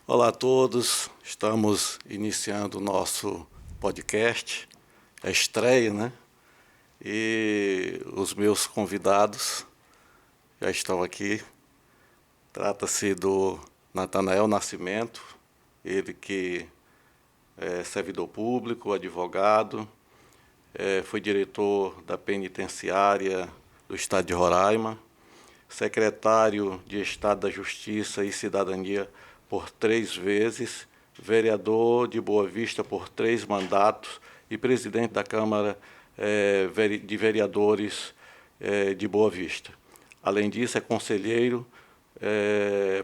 Olá a todos, estamos iniciando o nosso podcast, a estreia, né? E os meus convidados já estão aqui. Trata-se do Natanael Nascimento, ele que é servidor público, advogado, foi diretor da penitenciária do Estado de Roraima, secretário de Estado da Justiça e Cidadania por 3 vezes, vereador de Boa Vista por 3 mandatos e presidente da Câmara de Vereadores de Boa Vista. Além disso, é conselheiro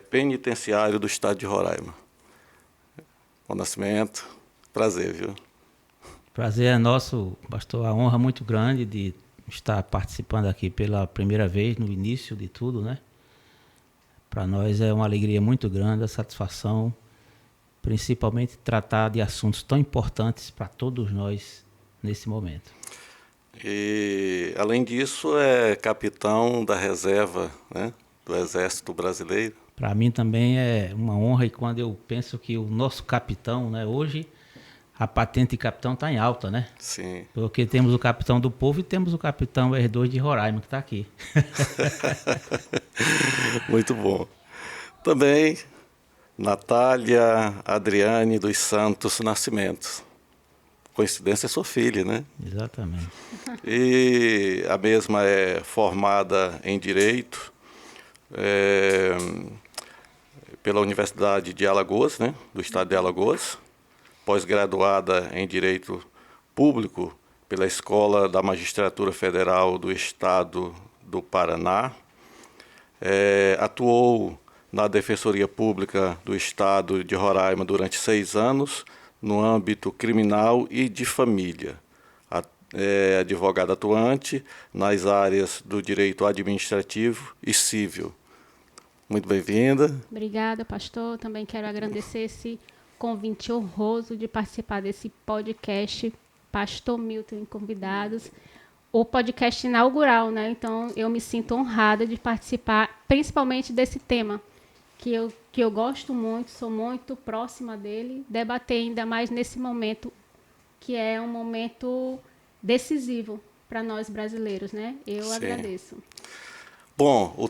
penitenciário do Estado de Roraima. Bom Nascimento, prazer, viu? Prazer é nosso, pastor, a honra muito grande de estar participando aqui pela primeira vez no início de tudo, né? Para nós é uma alegria muito grande, a satisfação, principalmente tratar de assuntos tão importantes para todos nós nesse momento. E, além disso, é capitão da reserva, né, do Exército Brasileiro. Para mim também é uma honra, e quando eu penso que o nosso capitão, né, hoje a patente de capitão está em alta, né? Sim. Porque temos o capitão do povo e temos o capitão R2 de Roraima, que está aqui. Muito bom. Também Natália Adriane dos Santos Nascimento. Coincidência, é sua filha, né? Exatamente. E a mesma é formada em Direito pela Universidade de Alagoas, né? Do Estado de Alagoas. Pós-graduada em Direito Público pela Escola da Magistratura Federal do Estado do Paraná. Atuou na Defensoria Pública do Estado de Roraima durante 6 anos, no âmbito criminal e de família. É advogada atuante nas áreas do direito administrativo e civil. Muito bem-vinda. Obrigada, pastor. Também quero agradecer esse convite honroso de participar desse podcast, Pastor Milton e convidados, o podcast inaugural, né? Então, eu me sinto honrada de participar, principalmente desse tema, que eu gosto muito, sou muito próxima dele, debater ainda mais nesse momento, que é um momento decisivo para nós brasileiros, né? Eu Sim. agradeço. Bom, o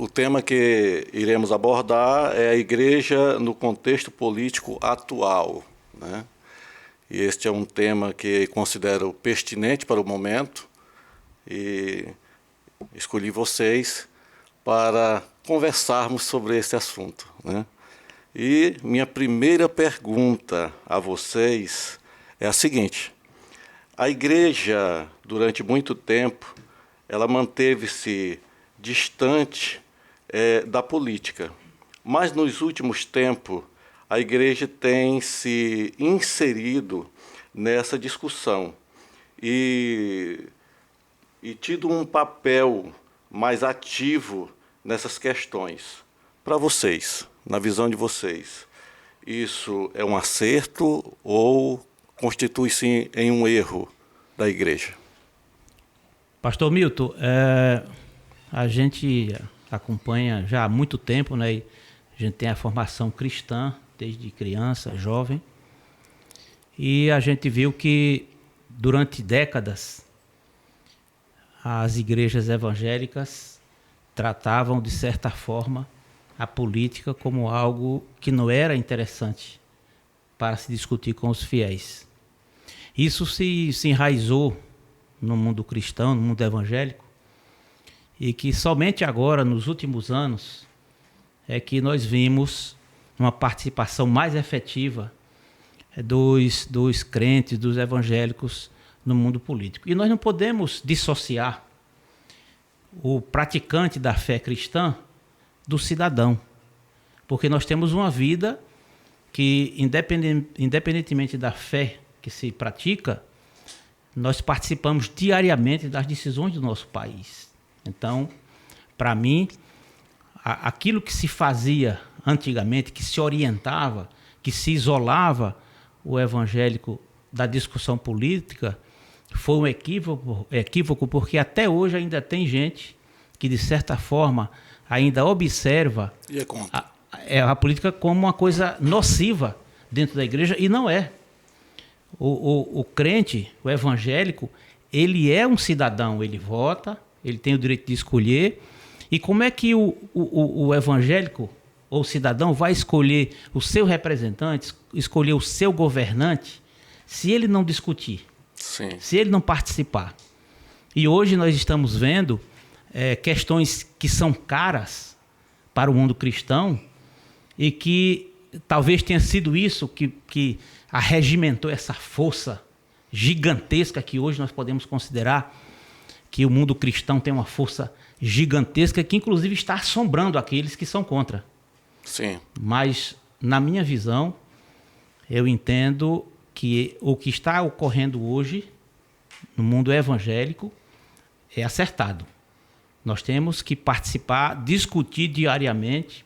tema que iremos abordar é a igreja no contexto político atual, né? E este é um tema que considero pertinente para o momento e escolhi vocês para conversarmos sobre esse assunto, né? E minha primeira pergunta a vocês é a seguinte: a igreja, durante muito tempo, ela manteve-se distante da política. Mas, nos últimos tempos, a igreja tem se inserido nessa discussão e tido um papel mais ativo nessas questões. Para vocês, na visão de vocês, isso é um acerto ou constitui-se em um erro da igreja? Pastor Milton, a gente acompanha já há muito tempo, né? A gente tem a formação cristã desde criança, jovem, e a gente viu que durante décadas as igrejas evangélicas tratavam de certa forma a política como algo que não era interessante para se discutir com os fiéis. Isso se enraizou no mundo cristão, no mundo evangélico, e que somente agora, nos últimos anos, é que nós vimos uma participação mais efetiva dos crentes, dos evangélicos no mundo político. E nós não podemos dissociar o praticante da fé cristã do cidadão, porque nós temos uma vida que, independentemente da fé que se pratica, nós participamos diariamente das decisões do nosso país. Então, para mim, aquilo que se fazia antigamente, que se orientava, que se isolava o evangélico da discussão política, foi um equívoco, porque até hoje ainda tem gente que, de certa forma, ainda observa a política como uma coisa nociva dentro da igreja, e não é. O crente, o evangélico, ele é um cidadão, ele vota, ele tem o direito de escolher. E como é que o evangélico ou o cidadão vai escolher o seu representante, escolher o seu governante, se ele não discutir, Sim. se ele não participar? E hoje nós estamos vendo questões que são caras para o mundo cristão e que talvez tenha sido isso que arregimentou essa força gigantesca que hoje nós podemos considerar que o mundo cristão tem uma força gigantesca que inclusive está assombrando aqueles que são contra. Sim. Mas, na minha visão, eu entendo que o que está ocorrendo hoje no mundo evangélico é acertado. Nós temos que participar, discutir diariamente,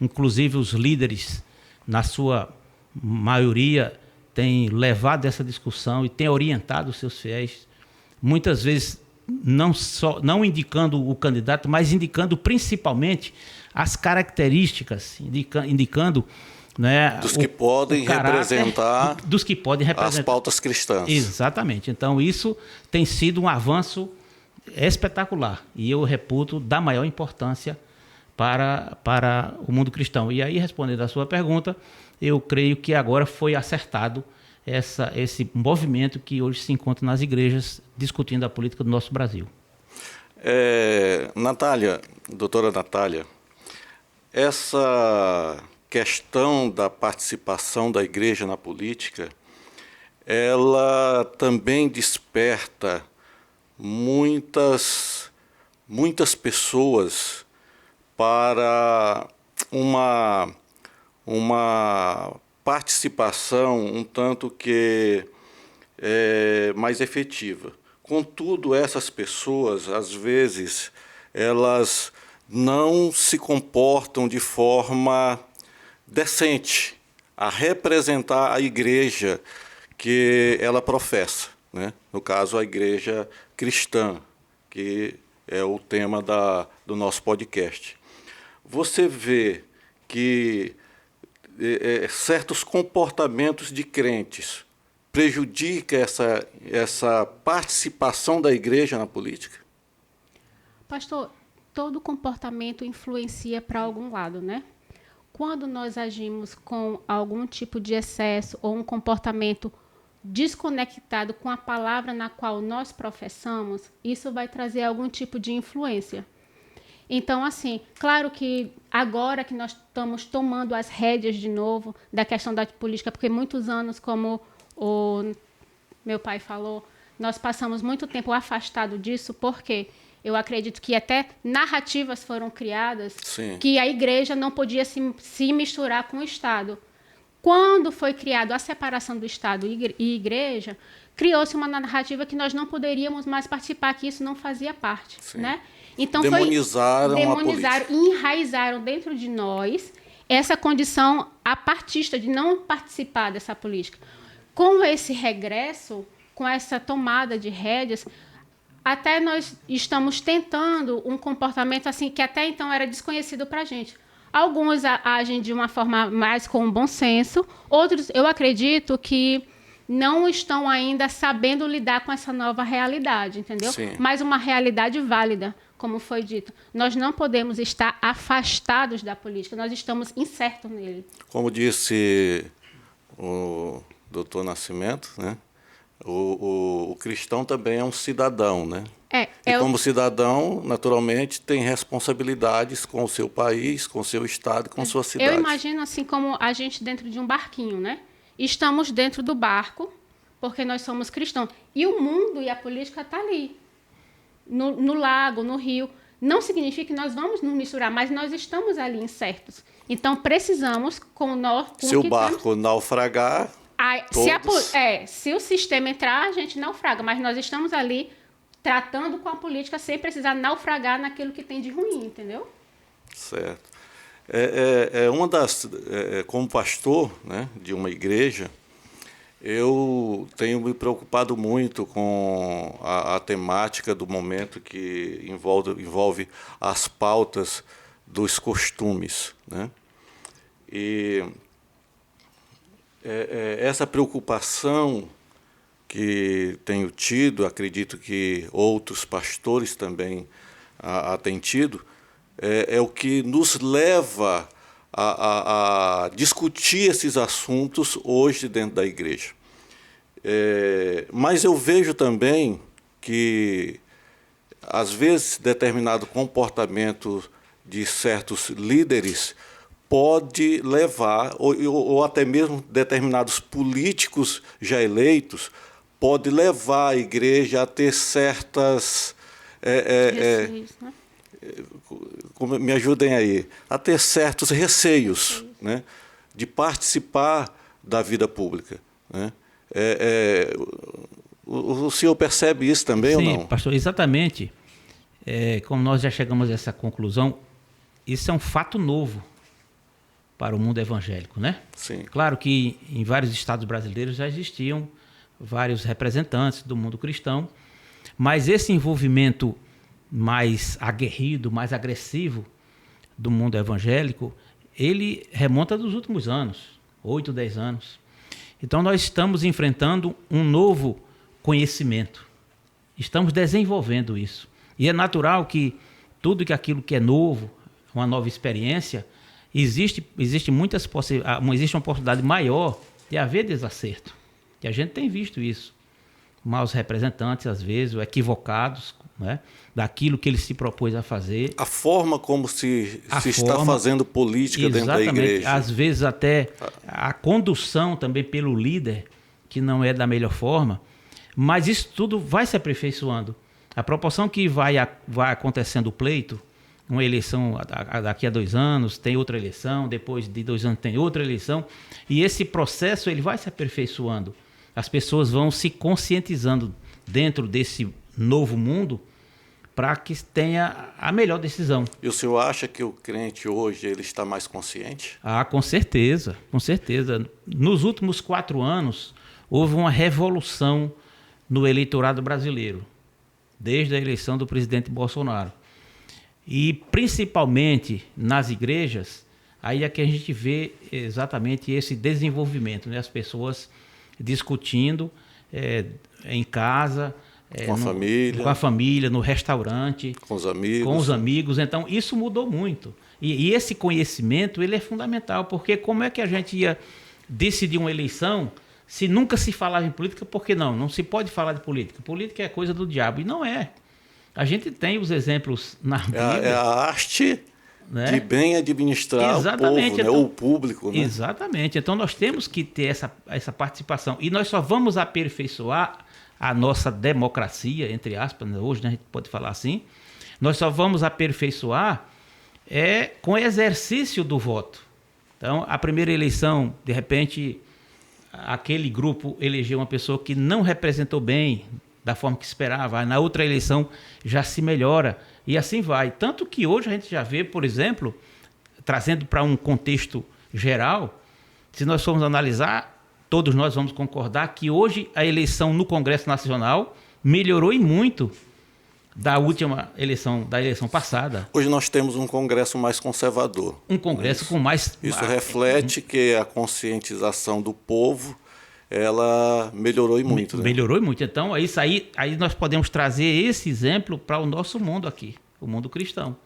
inclusive os líderes, na sua maioria, têm levado essa discussão e têm orientado os seus fiéis, muitas vezes não indicando o candidato, mas indicando principalmente as características, indicando, né, dos que podem representar as pautas cristãs. Exatamente. Então, isso tem sido um avanço espetacular e eu reputo da maior importância para o mundo cristão. E aí, respondendo à sua pergunta, eu creio que agora foi acertado esse movimento que hoje se encontra nas igrejas discutindo a política do nosso Brasil. Natália, doutora Natália, essa questão da participação da igreja na política, ela também desperta muitas pessoas para uma participação um tanto que mais efetiva. Contudo, essas pessoas, às vezes, elas não se comportam de forma decente a representar a igreja que ela professa, né? No caso, a igreja cristã, que é o tema do nosso podcast. Você vê que certos comportamentos de crentes prejudica essa participação da igreja na política? Pastor, todo comportamento influencia para algum lado, né? Quando nós agimos com algum tipo de excesso ou um comportamento desconectado com a palavra na qual nós professamos, isso vai trazer algum tipo de influência. Então, assim, claro que agora que nós estamos tomando as rédeas de novo da questão da política, porque muitos anos, como o meu pai falou, nós passamos muito tempo afastado disso, porque eu acredito que até narrativas foram criadas. Sim. Que a igreja não podia se misturar com o Estado. Quando foi criada a separação do Estado e igreja, criou-se uma narrativa que nós não poderíamos mais participar, que isso não fazia parte, né? Então demonizaram e enraizaram dentro de nós essa condição apartista de não participar dessa política. Com esse regresso, com essa tomada de rédeas, até nós estamos tentando um comportamento assim que até então era desconhecido para a gente. Alguns agem de uma forma mais com bom senso, outros, eu acredito que não estão ainda sabendo lidar com essa nova realidade, entendeu? Sim. Mas uma realidade válida, como foi dito. Nós não podemos estar afastados da política, nós estamos insertos nele. Como disse o doutor Nascimento, né? O cristão também é um cidadão, né? E como cidadão, naturalmente, tem responsabilidades com o seu país, com o seu estado, com sua cidade. Eu imagino assim como a gente dentro de um barquinho, né? Estamos dentro do barco, porque nós somos cristãos. E o mundo e a política estão ali, no lago, no rio. Não significa que nós vamos nos misturar, mas nós estamos ali incertos. Então, precisamos, com nós... Se o barco naufragar... Se o sistema entrar, a gente naufraga, mas nós estamos ali tratando com a política sem precisar naufragar naquilo que tem de ruim, entendeu? Certo. Como pastor, né, de uma igreja, eu tenho me preocupado muito com a temática do momento que envolve as pautas dos costumes, né? E essa preocupação que tenho tido, acredito que outros pastores também a têm tido, é o que nos leva a discutir esses assuntos hoje dentro da igreja. Mas eu vejo também que, às vezes, determinado comportamento de certos líderes pode levar, ou até mesmo determinados políticos já eleitos, pode levar a igreja a ter certas... Receios, né? Me ajudem aí, a ter certos receios, né, de participar da vida pública, né? O senhor percebe isso também? Sim, ou não? pastor, exatamente. Como nós já chegamos a essa conclusão, isso é um fato novo para o mundo evangélico, né? Sim. Claro que em vários estados brasileiros já existiam vários representantes do mundo cristão, mas esse envolvimento mais aguerrido, mais agressivo do mundo evangélico, ele remonta dos últimos anos, 8, 10 anos. Então nós estamos enfrentando um novo conhecimento, estamos desenvolvendo isso. E é natural que tudo aquilo que é novo, uma nova experiência, existe uma oportunidade maior de haver desacerto. E a gente tem visto isso. Maus representantes, às vezes, ou equivocados, né, daquilo que ele se propôs a fazer. A forma como se está fazendo política dentro da igreja. Às vezes até a condução também pelo líder, que não é da melhor forma, mas isso tudo vai se aperfeiçoando. A proporção que vai acontecendo o pleito, uma eleição daqui a 2 anos, tem outra eleição, depois de 2 anos tem outra eleição, e esse processo ele vai se aperfeiçoando. As pessoas vão se conscientizando dentro desse novo mundo para que tenha a melhor decisão. E o senhor acha que o crente hoje ele está mais consciente? Com certeza, com certeza. Nos últimos 4 anos, houve uma revolução no eleitorado brasileiro, desde a eleição do presidente Bolsonaro. E principalmente nas igrejas, aí é que a gente vê exatamente esse desenvolvimento, né? As pessoas discutindo em casa, com a família, no restaurante, com os amigos. Então, isso mudou muito. E esse conhecimento ele é fundamental, porque como é que a gente ia decidir uma eleição se nunca se falava em política? Porque não se pode falar de política. Política é coisa do diabo, e não é. A gente tem os exemplos na Bíblia. É a arte, né, de bem administrar o povo, né, então, o público. Né? Exatamente. Então, nós temos que ter essa participação. E nós só vamos aperfeiçoar a nossa democracia, entre aspas, né, hoje, né, a gente pode falar assim. Nós só vamos aperfeiçoar com o exercício do voto. Então, a primeira eleição, de repente, aquele grupo elegeu uma pessoa que não representou bem da forma que esperava, na outra eleição já se melhora, e assim vai. Tanto que hoje a gente já vê, por exemplo, trazendo para um contexto geral, se nós formos analisar, todos nós vamos concordar que hoje a eleição no Congresso Nacional melhorou e muito da última eleição, da eleição passada. Hoje nós temos um Congresso mais conservador. Um Congresso com mais... Isso reflete que a conscientização do povo ela melhorou e muito. Melhorou e muito. Então, aí nós podemos trazer esse exemplo para o nosso mundo aqui, o mundo cristão.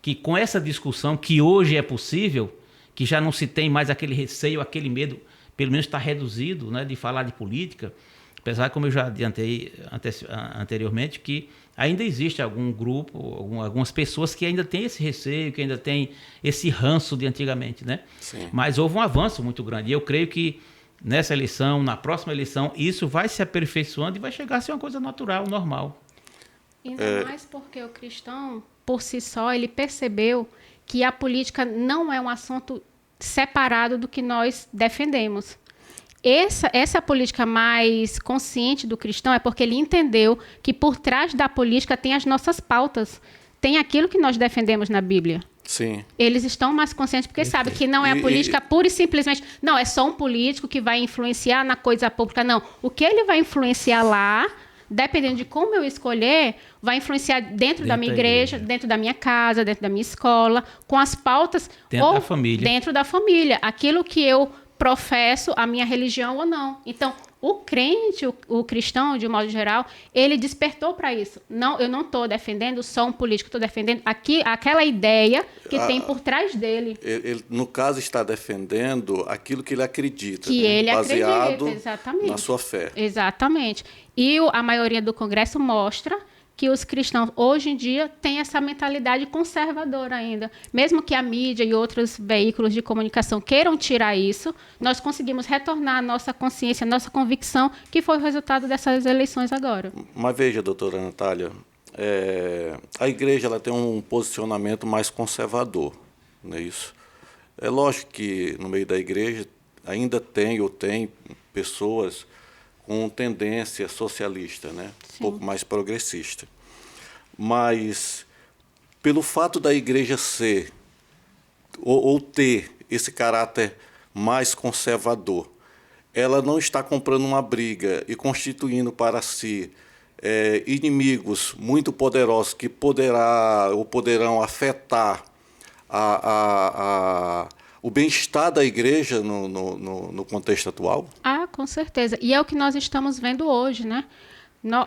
Que com essa discussão, que hoje é possível, que já não se tem mais aquele receio, aquele medo, pelo menos está reduzido, né, de falar de política, apesar, como eu já adiantei anteriormente, que ainda existe algum grupo, algumas pessoas que ainda têm esse receio, que ainda têm esse ranço de antigamente, né? Sim. Mas houve um avanço muito grande. E eu creio que nessa eleição, na próxima eleição, isso vai se aperfeiçoando e vai chegar a ser uma coisa natural, normal. Ainda mais porque o cristão, por si só, ele percebeu que a política não é um assunto separado do que nós defendemos. Essa política mais consciente do cristão é porque ele entendeu que por trás da política tem as nossas pautas, tem aquilo que nós defendemos na Bíblia. Sim. Eles estão mais conscientes porque sabem que não é a política pura e simplesmente... Não, é só um político que vai influenciar na coisa pública. Não, o que ele vai influenciar lá dependendo de como eu escolher, vai influenciar dentro da minha igreja, dentro da minha casa, dentro da minha escola, com as pautas dentro da família. Dentro da família, aquilo que eu professo, a minha religião ou não. Então, o crente, o cristão, de um modo geral, ele despertou para isso. Não, eu não estou defendendo só um político, estou defendendo aquela ideia que tem por trás dele. Ele, no caso, está defendendo aquilo que ele acredita, que ele baseado acredita, exatamente. na sua fé. Exatamente. E a maioria do Congresso mostra que os cristãos, hoje em dia, têm essa mentalidade conservadora ainda. Mesmo que a mídia e outros veículos de comunicação queiram tirar isso, nós conseguimos retornar a nossa consciência, a nossa convicção, que foi o resultado dessas eleições agora. Mas veja, doutora Natália, a igreja ela tem um posicionamento mais conservador, não é isso? É lógico que no meio da igreja ainda tem pessoas com tendência socialista, né? Um pouco mais progressista. Mas, pelo fato da igreja ser, ou ter esse caráter mais conservador, ela não está comprando uma briga e constituindo para si inimigos muito poderosos que poderão afetar o bem-estar da igreja no contexto atual? Ah, com certeza. E é o que nós estamos vendo hoje, né?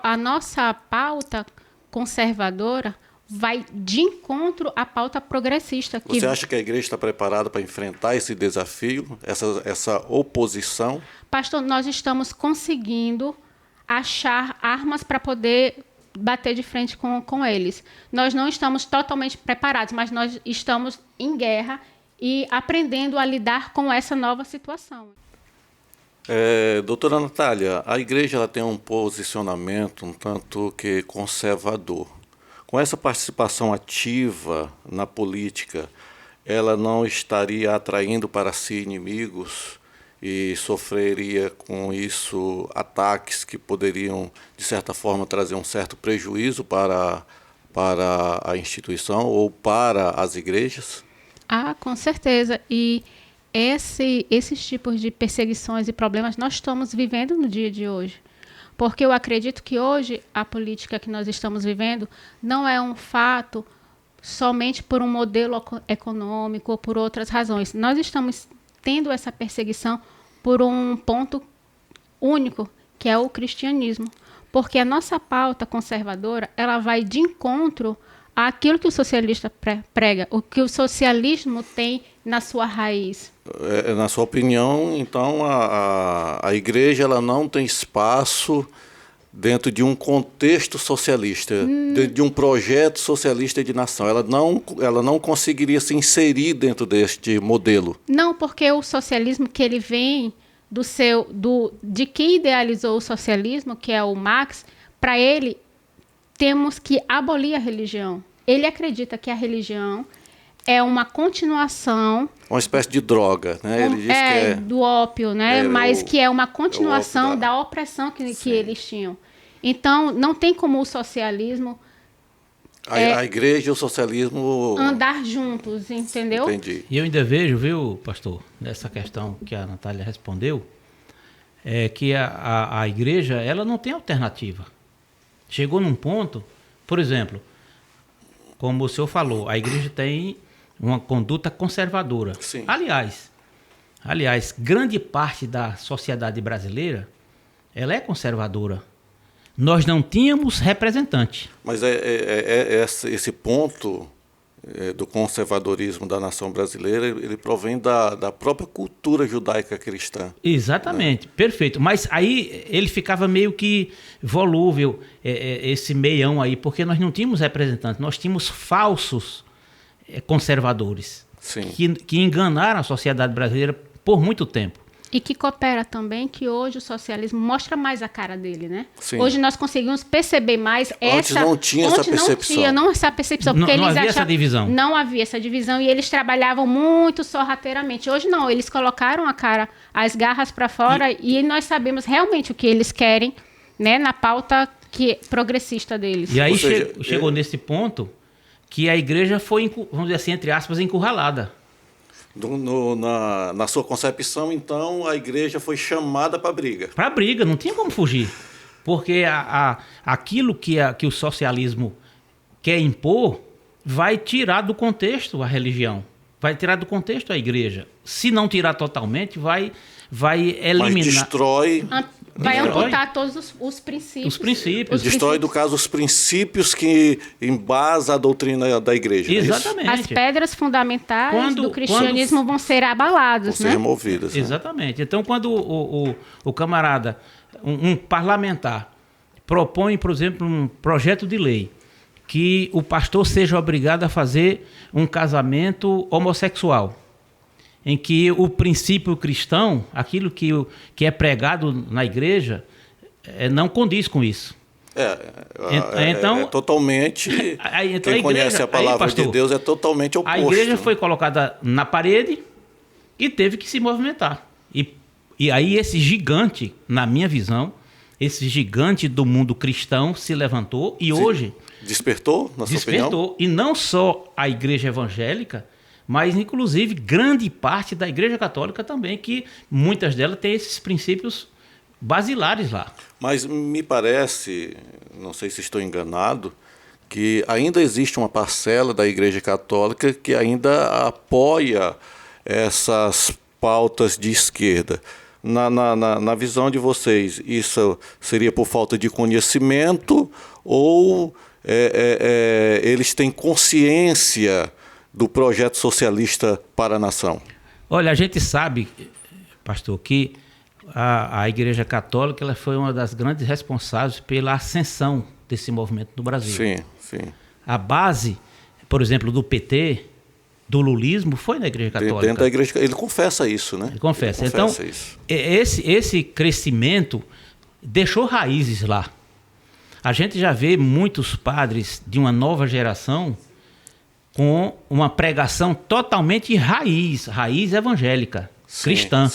A nossa pauta conservadora vai de encontro à pauta progressista. Você acha que a igreja está preparada para enfrentar esse desafio, essa oposição? Pastor, nós estamos conseguindo achar armas para poder bater de frente com eles. Nós não estamos totalmente preparados, mas nós estamos em guerra e aprendendo a lidar com essa nova situação. Doutora Natália, a igreja ela tem um posicionamento um tanto que conservador. Com essa participação ativa na política, ela não estaria atraindo para si inimigos e sofreria com isso ataques que poderiam, de certa forma, trazer um certo prejuízo para a instituição ou para as igrejas? Ah, com certeza. E esses tipos de perseguições e problemas nós estamos vivendo no dia de hoje. Porque eu acredito que hoje a política que nós estamos vivendo não é um fato somente por um modelo econômico ou por outras razões. Nós estamos tendo essa perseguição por um ponto único, que é o cristianismo. Porque a nossa pauta conservadora, ela vai de encontro àquilo que o socialista prega, o que o socialismo tem na sua raiz. Na sua opinião, então, a igreja ela não tem espaço dentro de um contexto socialista, dentro de um projeto socialista de nação. Ela não conseguiria se inserir dentro deste modelo. Não, porque o socialismo que ele vem de quem idealizou o socialismo, que é o Marx, para ele temos que abolir a religião. Ele acredita que a religião é uma continuação... Uma espécie de droga, né? Ele diz que é do ópio, né? Mas que é uma continuação da opressão que eles tinham. Então, não tem como o socialismo... A igreja e o socialismo... andar juntos, entendeu? Entendi. E eu ainda vejo, viu, pastor, nessa questão que a Natália respondeu, que a igreja ela não tem alternativa. Chegou num ponto, por exemplo, como o senhor falou, a igreja tem uma conduta conservadora. Sim. Aliás, grande parte da sociedade brasileira, ela é conservadora. Nós não tínhamos representante. Mas esse ponto do conservadorismo da nação brasileira, ele provém da própria cultura judaica cristã. Exatamente, né? Perfeito. Mas aí ele ficava meio que volúvel, esse meião aí, porque nós não tínhamos representantes, nós tínhamos falsos conservadores. Sim. Que enganaram a sociedade brasileira por muito tempo. E que coopera também que hoje o socialismo mostra mais a cara dele, né? Sim. Hoje nós conseguimos perceber mais Antes não tinha essa percepção. Não essa percepção. Porque não havia essa divisão. Não havia essa divisão e eles trabalhavam muito sorrateiramente. Hoje não, eles colocaram a cara, as garras para fora e nós sabemos realmente o que eles querem, né? Na pauta progressista deles. E aí chegou nesse ponto que a igreja foi, vamos dizer assim, entre aspas, encurralada. Na sua concepção, então, a igreja foi chamada para a briga. Para a briga, não tinha como fugir. Porque aquilo que o socialismo quer impor vai tirar do contexto a religião, vai tirar do contexto a igreja. Se não tirar totalmente, vai eliminar. Mas destrói... Vai amputar todos os princípios. Os princípios. Destrói, no caso, os princípios que embasam a doutrina da igreja. Exatamente. As pedras fundamentais do cristianismo vão ser abaladas, vão ser removidas. Né? Exatamente. Então, quando o camarada, um parlamentar, propõe, por exemplo, um projeto de lei que o pastor seja obrigado a fazer um casamento homossexual, em que o princípio cristão, aquilo que é pregado na igreja, não condiz com isso. Então, totalmente... Então quem conhece a palavra pastor, de Deus é totalmente oposto. A igreja foi colocada na parede e teve que se movimentar. E aí esse gigante, na minha visão, esse gigante do mundo cristão se levantou e hoje... Despertou, na sua opinião? Despertou. E não só a igreja evangélica, mas, inclusive, grande parte da Igreja Católica também, que muitas delas têm esses princípios basilares lá. Mas me parece, não sei se estou enganado, que ainda existe uma parcela da Igreja Católica que ainda apoia essas pautas de esquerda. Na visão de vocês, isso seria por falta de conhecimento ou eles têm consciência do projeto socialista para a nação? Olha, a gente sabe, pastor, que a Igreja Católica ela foi uma das grandes responsáveis pela ascensão desse movimento no Brasil. Sim, sim. A base, por exemplo, do PT, do lulismo, foi na Igreja Católica. Dentro da Igreja, ele confessa isso, né? Ele confessa. Então, isso. Esse crescimento deixou raízes lá. A gente já vê muitos padres de uma nova geração com uma pregação totalmente raiz evangélica, cristã,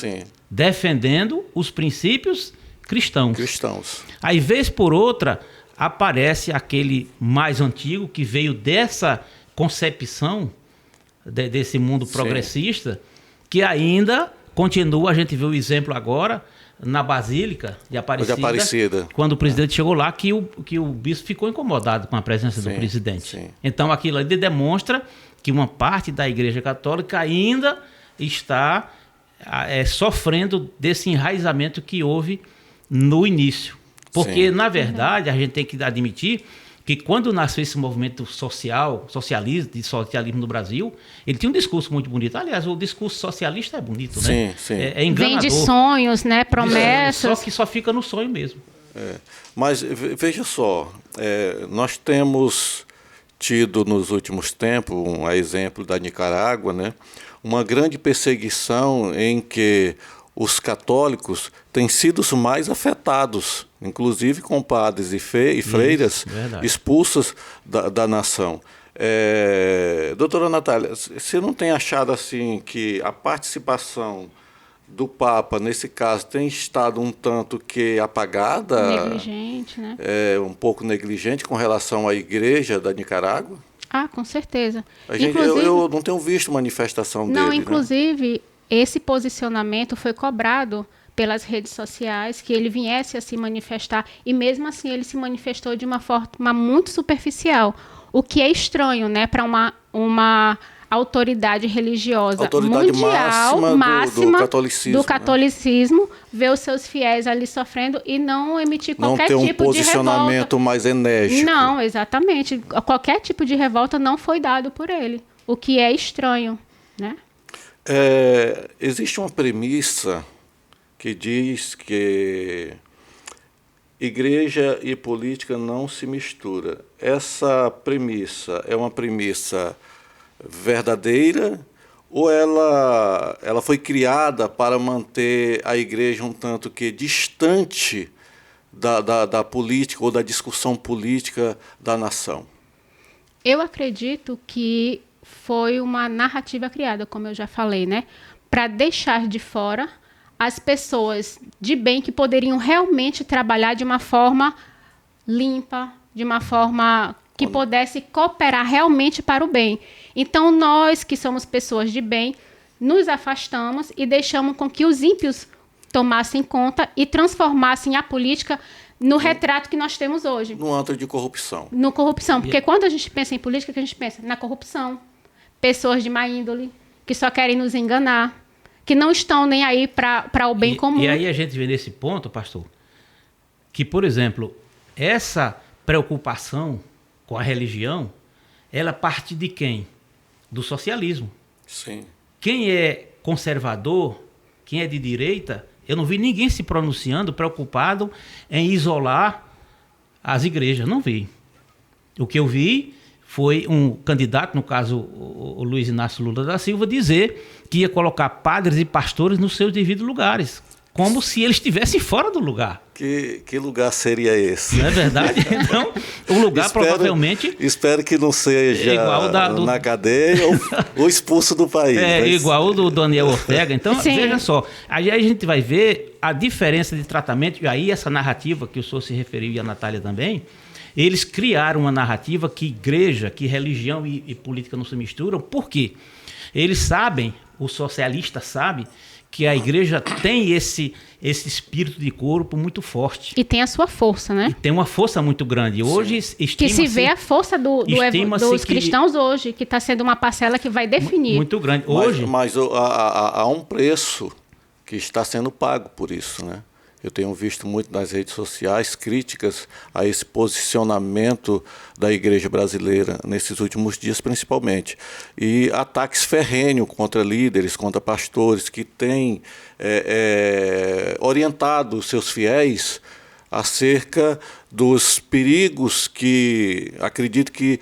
defendendo os princípios cristãos. Aí, vez por outra, aparece aquele mais antigo que veio dessa concepção desse mundo progressista, que ainda continua. A gente viu o exemplo agora na Basílica de Aparecida, quando o presidente chegou lá, que o bispo ficou incomodado com a presença do presidente. Sim. Então, aquilo ali demonstra que uma parte da Igreja Católica ainda está sofrendo desse enraizamento que houve no início. Porque, na verdade, a gente tem que admitir que quando nasceu esse movimento socialismo no Brasil, ele tinha um discurso muito bonito. Aliás, o discurso socialista é bonito, né? Sim. É enganador. Vem de sonhos, né? Promessas. Só que só fica no sonho mesmo. Mas veja só, nós temos tido nos últimos tempos, a exemplo da Nicarágua, né, uma grande perseguição em que os católicos têm sido os mais afetados, inclusive com padres e freiras expulsas da nação. Doutora Natália, você não tem achado assim que a participação do Papa, nesse caso, tem estado um tanto que apagada? Negligente, né? Um pouco negligente com relação à Igreja da Nicarágua? Ah, com certeza. Eu não tenho visto manifestação dele. Não, inclusive... Né? Esse posicionamento foi cobrado pelas redes sociais, que ele viesse a se manifestar, e mesmo assim ele se manifestou de uma forma muito superficial, o que é estranho, né, para uma autoridade religiosa mundial, máxima do catolicismo, ver os seus fiéis ali sofrendo e não emitir qualquer tipo de revolta. Não ter um posicionamento mais enérgico. Não, exatamente. Qualquer tipo de revolta não foi dado por ele, o que é estranho, né? Existe uma premissa que diz que igreja e política não se misturam. Essa premissa é uma premissa verdadeira ou ela foi criada para manter a igreja um tanto que distante da política ou da discussão política da nação? Eu acredito que foi uma narrativa criada, como eu já falei, né, para deixar de fora as pessoas de bem que poderiam realmente trabalhar de uma forma limpa, de uma forma que pudesse cooperar realmente para o bem. Então, nós que somos pessoas de bem, nos afastamos e deixamos com que os ímpios tomassem conta e transformassem a política no retrato que nós temos hoje. No âmbito de corrupção. No corrupção. Porque quando a gente pensa em política, o que a gente pensa? Na corrupção. Pessoas de má índole, que só querem nos enganar, que não estão nem aí para o bem comum. E aí a gente vê nesse ponto, pastor, que, por exemplo, essa preocupação com a religião, ela parte de quem? Do socialismo. Sim. Quem é conservador, quem é de direita, eu não vi ninguém se pronunciando, preocupado em isolar as igrejas. Não vi. O que eu vi foi um candidato, no caso o Luiz Inácio Lula da Silva, dizer que ia colocar padres e pastores nos seus devidos lugares, como se eles estivessem fora do lugar. Que lugar seria esse? Não é verdade? Então, o lugar provavelmente... Espero que não seja igual na cadeia ou expulso do país. Igual o do Daniel Ortega. Então, Sim. veja só, aí a gente vai ver a diferença de tratamento, e aí essa narrativa que o senhor se referiu e a Natália também, eles criaram uma narrativa que igreja, que religião e política não se misturam. Por quê? Eles sabem, o socialista sabe, que a igreja tem esse espírito de corpo muito forte. E tem a sua força, né? E tem uma força muito grande. Hoje, Que se vê a força dos cristãos hoje, que está sendo uma parcela que vai definir. Muito grande. Hoje, mas há um preço que está sendo pago por isso, né? Eu tenho visto muito nas redes sociais críticas a esse posicionamento da igreja brasileira, nesses últimos dias principalmente. E ataques ferrenhos contra líderes, contra pastores que têm orientado os seus fiéis acerca dos perigos que acredito que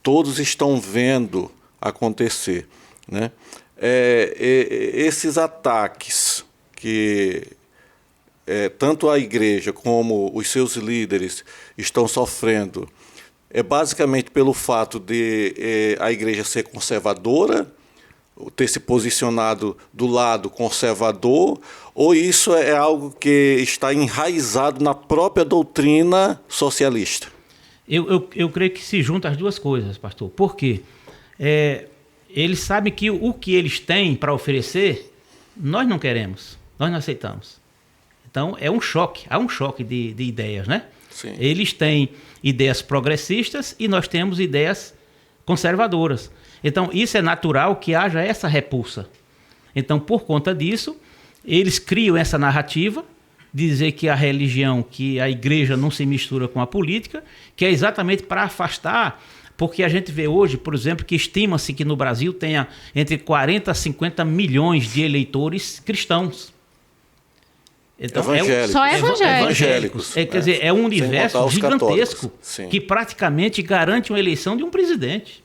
todos estão vendo acontecer, né? Esses ataques que... tanto a igreja como os seus líderes estão sofrendo, é basicamente pelo fato de a igreja ser conservadora, ter se posicionado do lado conservador, ou isso é algo que está enraizado na própria doutrina socialista? Eu creio que se juntam as duas coisas, pastor. Por quê? Eles sabem que o que eles têm para oferecer, nós não queremos, nós não aceitamos. Então, há um choque de ideias, né? Sim. Eles têm ideias progressistas e nós temos ideias conservadoras. Então, isso é natural que haja essa repulsa. Então, por conta disso, eles criam essa narrativa, de dizer que a religião, que a igreja não se mistura com a política, que é exatamente para afastar, porque a gente vê hoje, por exemplo, que estima-se que no Brasil tenha entre 40 a 50 milhões de eleitores cristãos. Então, só evangélicos. Quer dizer, é um universo gigantesco que praticamente garante uma eleição de um presidente.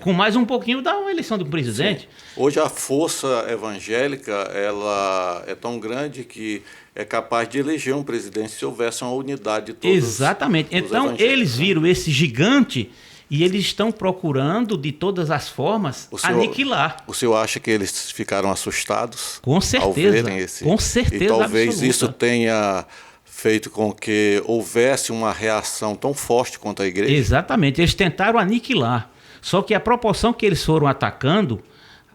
Com mais um pouquinho dá uma eleição de um presidente. Sim. Hoje a força evangélica ela é tão grande que é capaz de eleger um presidente se houvesse uma unidade de todos. Exatamente. Então eles viram esse gigante e eles estão procurando de todas as formas aniquilar. O senhor acha que eles ficaram assustados? Com certeza. Com certeza. E talvez absoluta. Isso tenha feito com que houvesse uma reação tão forte contra a igreja? Exatamente. Eles tentaram aniquilar. Só que a proporção que eles foram atacando,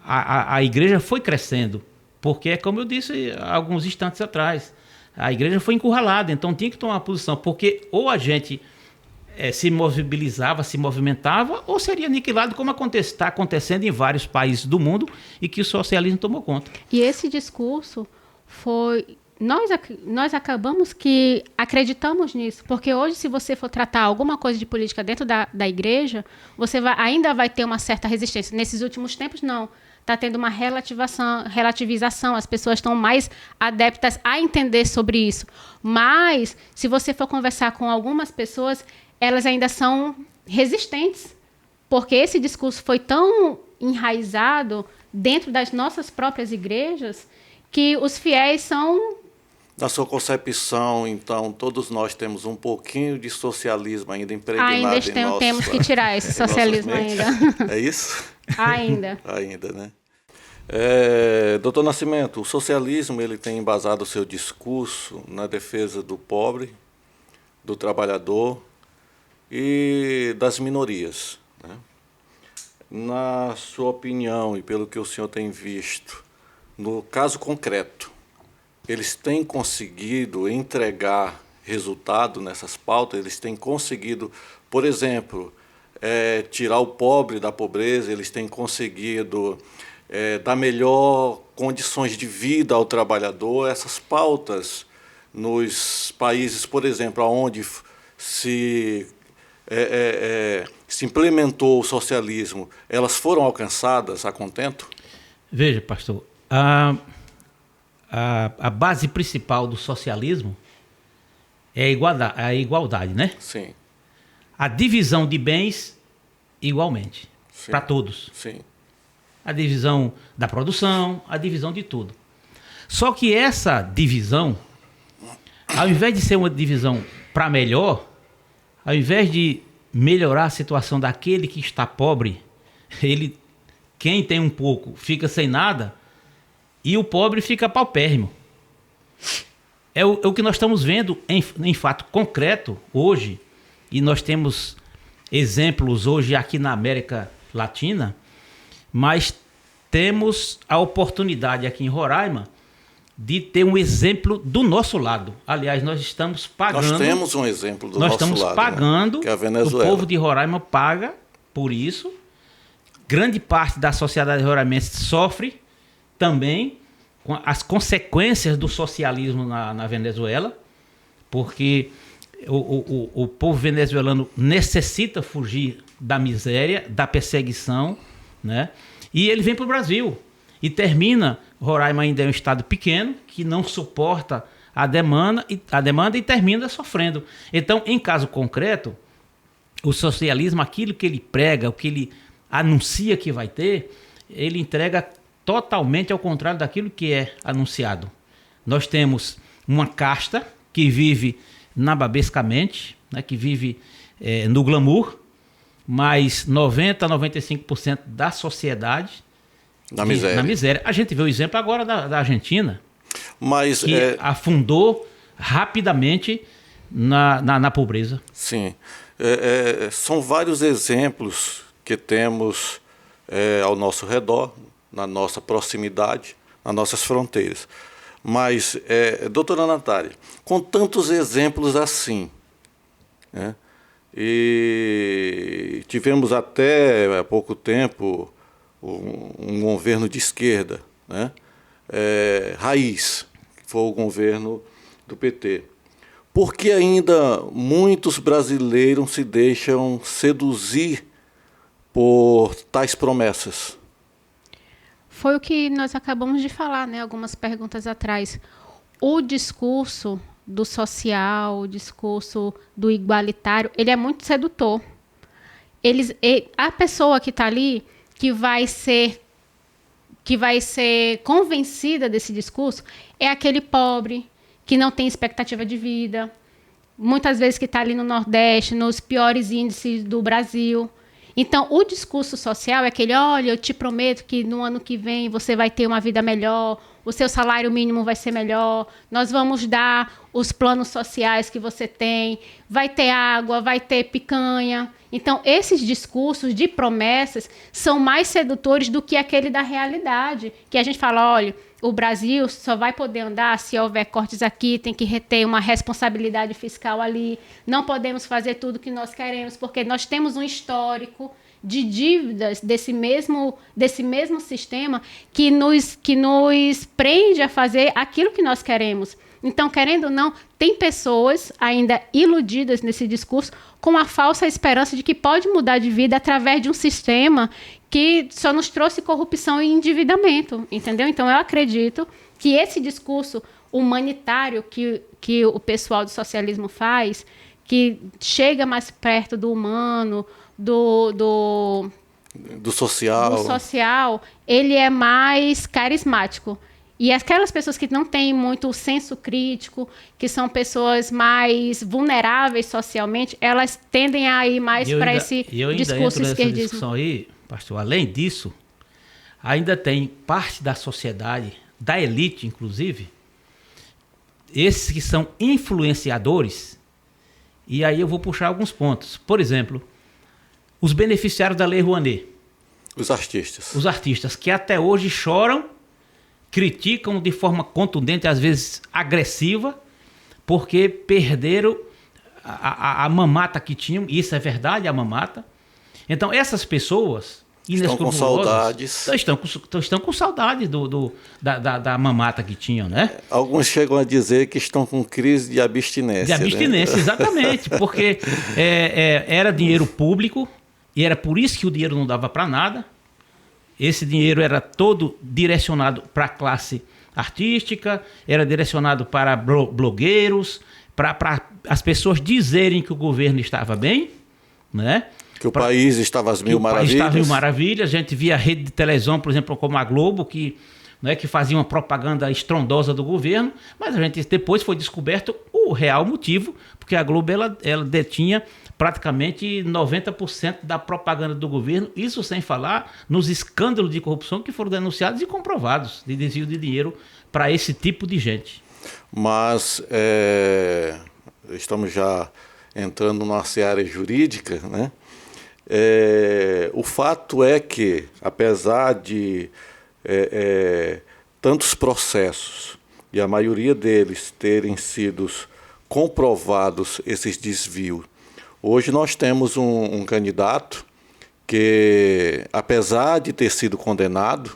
a igreja foi crescendo. Porque é como eu disse alguns instantes atrás, a igreja foi encurralada, então tinha que tomar uma posição. Porque ou a gente se mobilizava, se movimentava, ou seria aniquilado, como está acontecendo em vários países do mundo e que o socialismo tomou conta. E esse discurso foi... Nós acabamos que acreditamos nisso, porque hoje, se você for tratar alguma coisa de política dentro da igreja, você ainda vai ter uma certa resistência. Nesses últimos tempos, não. Está tendo uma relativização, as pessoas estão mais adeptas a entender sobre isso. Mas, se você for conversar com algumas pessoas, elas ainda são resistentes, porque esse discurso foi tão enraizado dentro das nossas próprias igrejas que os fiéis são... Na sua concepção, então, todos nós temos um pouquinho de socialismo ainda impregnado em nós. Temos que tirar esse socialismo ainda. É isso? Ainda. Ainda, né? Doutor Nascimento, o socialismo ele tem embasado o seu discurso na defesa do pobre, do trabalhador e das minorias, né? Na sua opinião e pelo que o senhor tem visto, no caso concreto, eles têm conseguido entregar resultado nessas pautas, eles têm conseguido, por exemplo, tirar o pobre da pobreza, eles têm conseguido dar melhor condições de vida ao trabalhador. Essas pautas nos países, por exemplo, onde se implementou o socialismo, elas foram alcançadas a contento? Veja, pastor, a base principal do socialismo é a igualdade, né? Sim. A divisão de bens igualmente, para todos. Sim. A divisão da produção, a divisão de tudo. Só que essa divisão, ao invés de ser uma divisão para melhor, ao invés de melhorar a situação daquele que está pobre, quem tem um pouco fica sem nada e o pobre fica paupérrimo. É o que nós estamos vendo em fato concreto hoje, e nós temos exemplos hoje aqui na América Latina, mas temos a oportunidade aqui em Roraima de ter um exemplo do nosso lado. Aliás, nós estamos pagando... Nós temos um exemplo do nosso lado. Nós estamos pagando, né? Que é a Venezuela. O povo de Roraima paga por isso. Grande parte da sociedade roraimense sofre também com as consequências do socialismo na Venezuela, porque o povo venezuelano necessita fugir da miséria, da perseguição, né? E ele vem para o Brasil e termina. Roraima ainda é um estado pequeno que não suporta a demanda e termina sofrendo. Então, em caso concreto, o socialismo, aquilo que ele prega, o que ele anuncia que vai ter, ele entrega totalmente ao contrário daquilo que é anunciado. Nós temos uma casta que vive nababescamente, né, que vive no glamour, mas 90% a 95% da sociedade na miséria. A gente vê o exemplo agora da Argentina, mas, que afundou rapidamente na pobreza. Sim. São vários exemplos que temos ao nosso redor, na nossa proximidade, nas nossas fronteiras. Mas, doutora Natália, com tantos exemplos assim, né, e tivemos até há pouco tempo um governo de esquerda, né, raiz, que foi o governo do PT. Por que ainda muitos brasileiros se deixam seduzir por tais promessas? Foi o que nós acabamos de falar, né, algumas perguntas atrás. O discurso do social, o discurso do igualitário, ele é muito sedutor. A pessoa que está ali, que vai ser convencida desse discurso, é aquele pobre que não tem expectativa de vida, muitas vezes que está ali no Nordeste, nos piores índices do Brasil. Então, o discurso social é aquele: olha, eu te prometo que no ano que vem você vai ter uma vida melhor, o seu salário mínimo vai ser melhor, nós vamos dar os planos sociais que você tem, vai ter água, vai ter picanha. Então, esses discursos de promessas são mais sedutores do que aquele da realidade, que a gente fala: olha, o Brasil só vai poder andar se houver cortes aqui, tem que reter uma responsabilidade fiscal ali, não podemos fazer tudo que nós queremos, porque nós temos um histórico de dívidas desse mesmo sistema que nos prende a fazer aquilo que nós queremos. Então, querendo ou não, tem pessoas ainda iludidas nesse discurso com a falsa esperança de que pode mudar de vida através de um sistema que só nos trouxe corrupção e endividamento, entendeu? Então, eu acredito que esse discurso humanitário que o pessoal do socialismo faz, que chega mais perto do humano, do social, ele é mais carismático. E aquelas pessoas que não têm muito senso crítico, que são pessoas mais vulneráveis socialmente, elas tendem a ir mais para esse discurso esquerdismo. Discussão aí, pastor, além disso, ainda tem parte da sociedade, da elite inclusive, esses que são influenciadores, e aí eu vou puxar alguns pontos. Por exemplo, os beneficiários da Lei Rouanet. Os artistas. Os artistas que até hoje choram, criticam de forma contundente, às vezes agressiva, porque perderam a mamata que tinham, isso é verdade, a mamata. Então, essas pessoas estão com saudades. Estão com saudade da mamata que tinham, né? Alguns chegam a dizer que estão com crise de abstinência. De abstinência, né? Exatamente, porque era dinheiro público e era por isso que o dinheiro não dava para nada. Esse dinheiro era todo direcionado para a classe artística, era direcionado para blogueiros, para as pessoas dizerem que o governo estava bem, né? Que o país estava às mil maravilhas. Estava às mil maravilhas. A gente via a rede de televisão, por exemplo, como a Globo, que fazia uma propaganda estrondosa do governo, mas a gente depois foi descoberto o real motivo, porque a Globo ela detinha praticamente 90% da propaganda do governo, isso sem falar nos escândalos de corrupção que foram denunciados e comprovados de desvio de dinheiro para esse tipo de gente. Mas estamos já entrando numa seara jurídica, né? O fato é que, apesar de tantos processos e a maioria deles terem sido comprovados esses desvios, hoje nós temos um candidato que, apesar de ter sido condenado,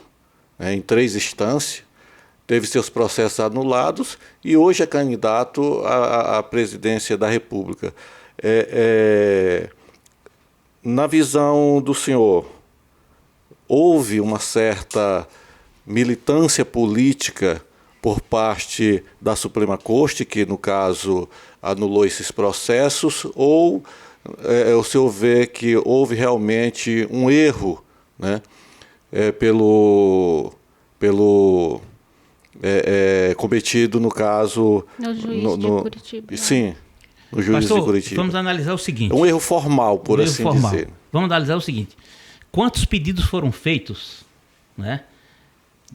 né, em 3 instâncias, teve seus processos anulados e hoje é candidato à presidência da República. Na visão do senhor, houve uma certa militância política por parte da Suprema Corte, que no caso anulou esses processos, ou o senhor vê que houve realmente um erro, né, cometido no caso... No juiz de Curitiba. Sim, no juiz Pastor, de Curitiba. Vamos analisar o seguinte. É um erro formal, por assim dizer. Vamos analisar o seguinte. Quantos pedidos foram feitos, né,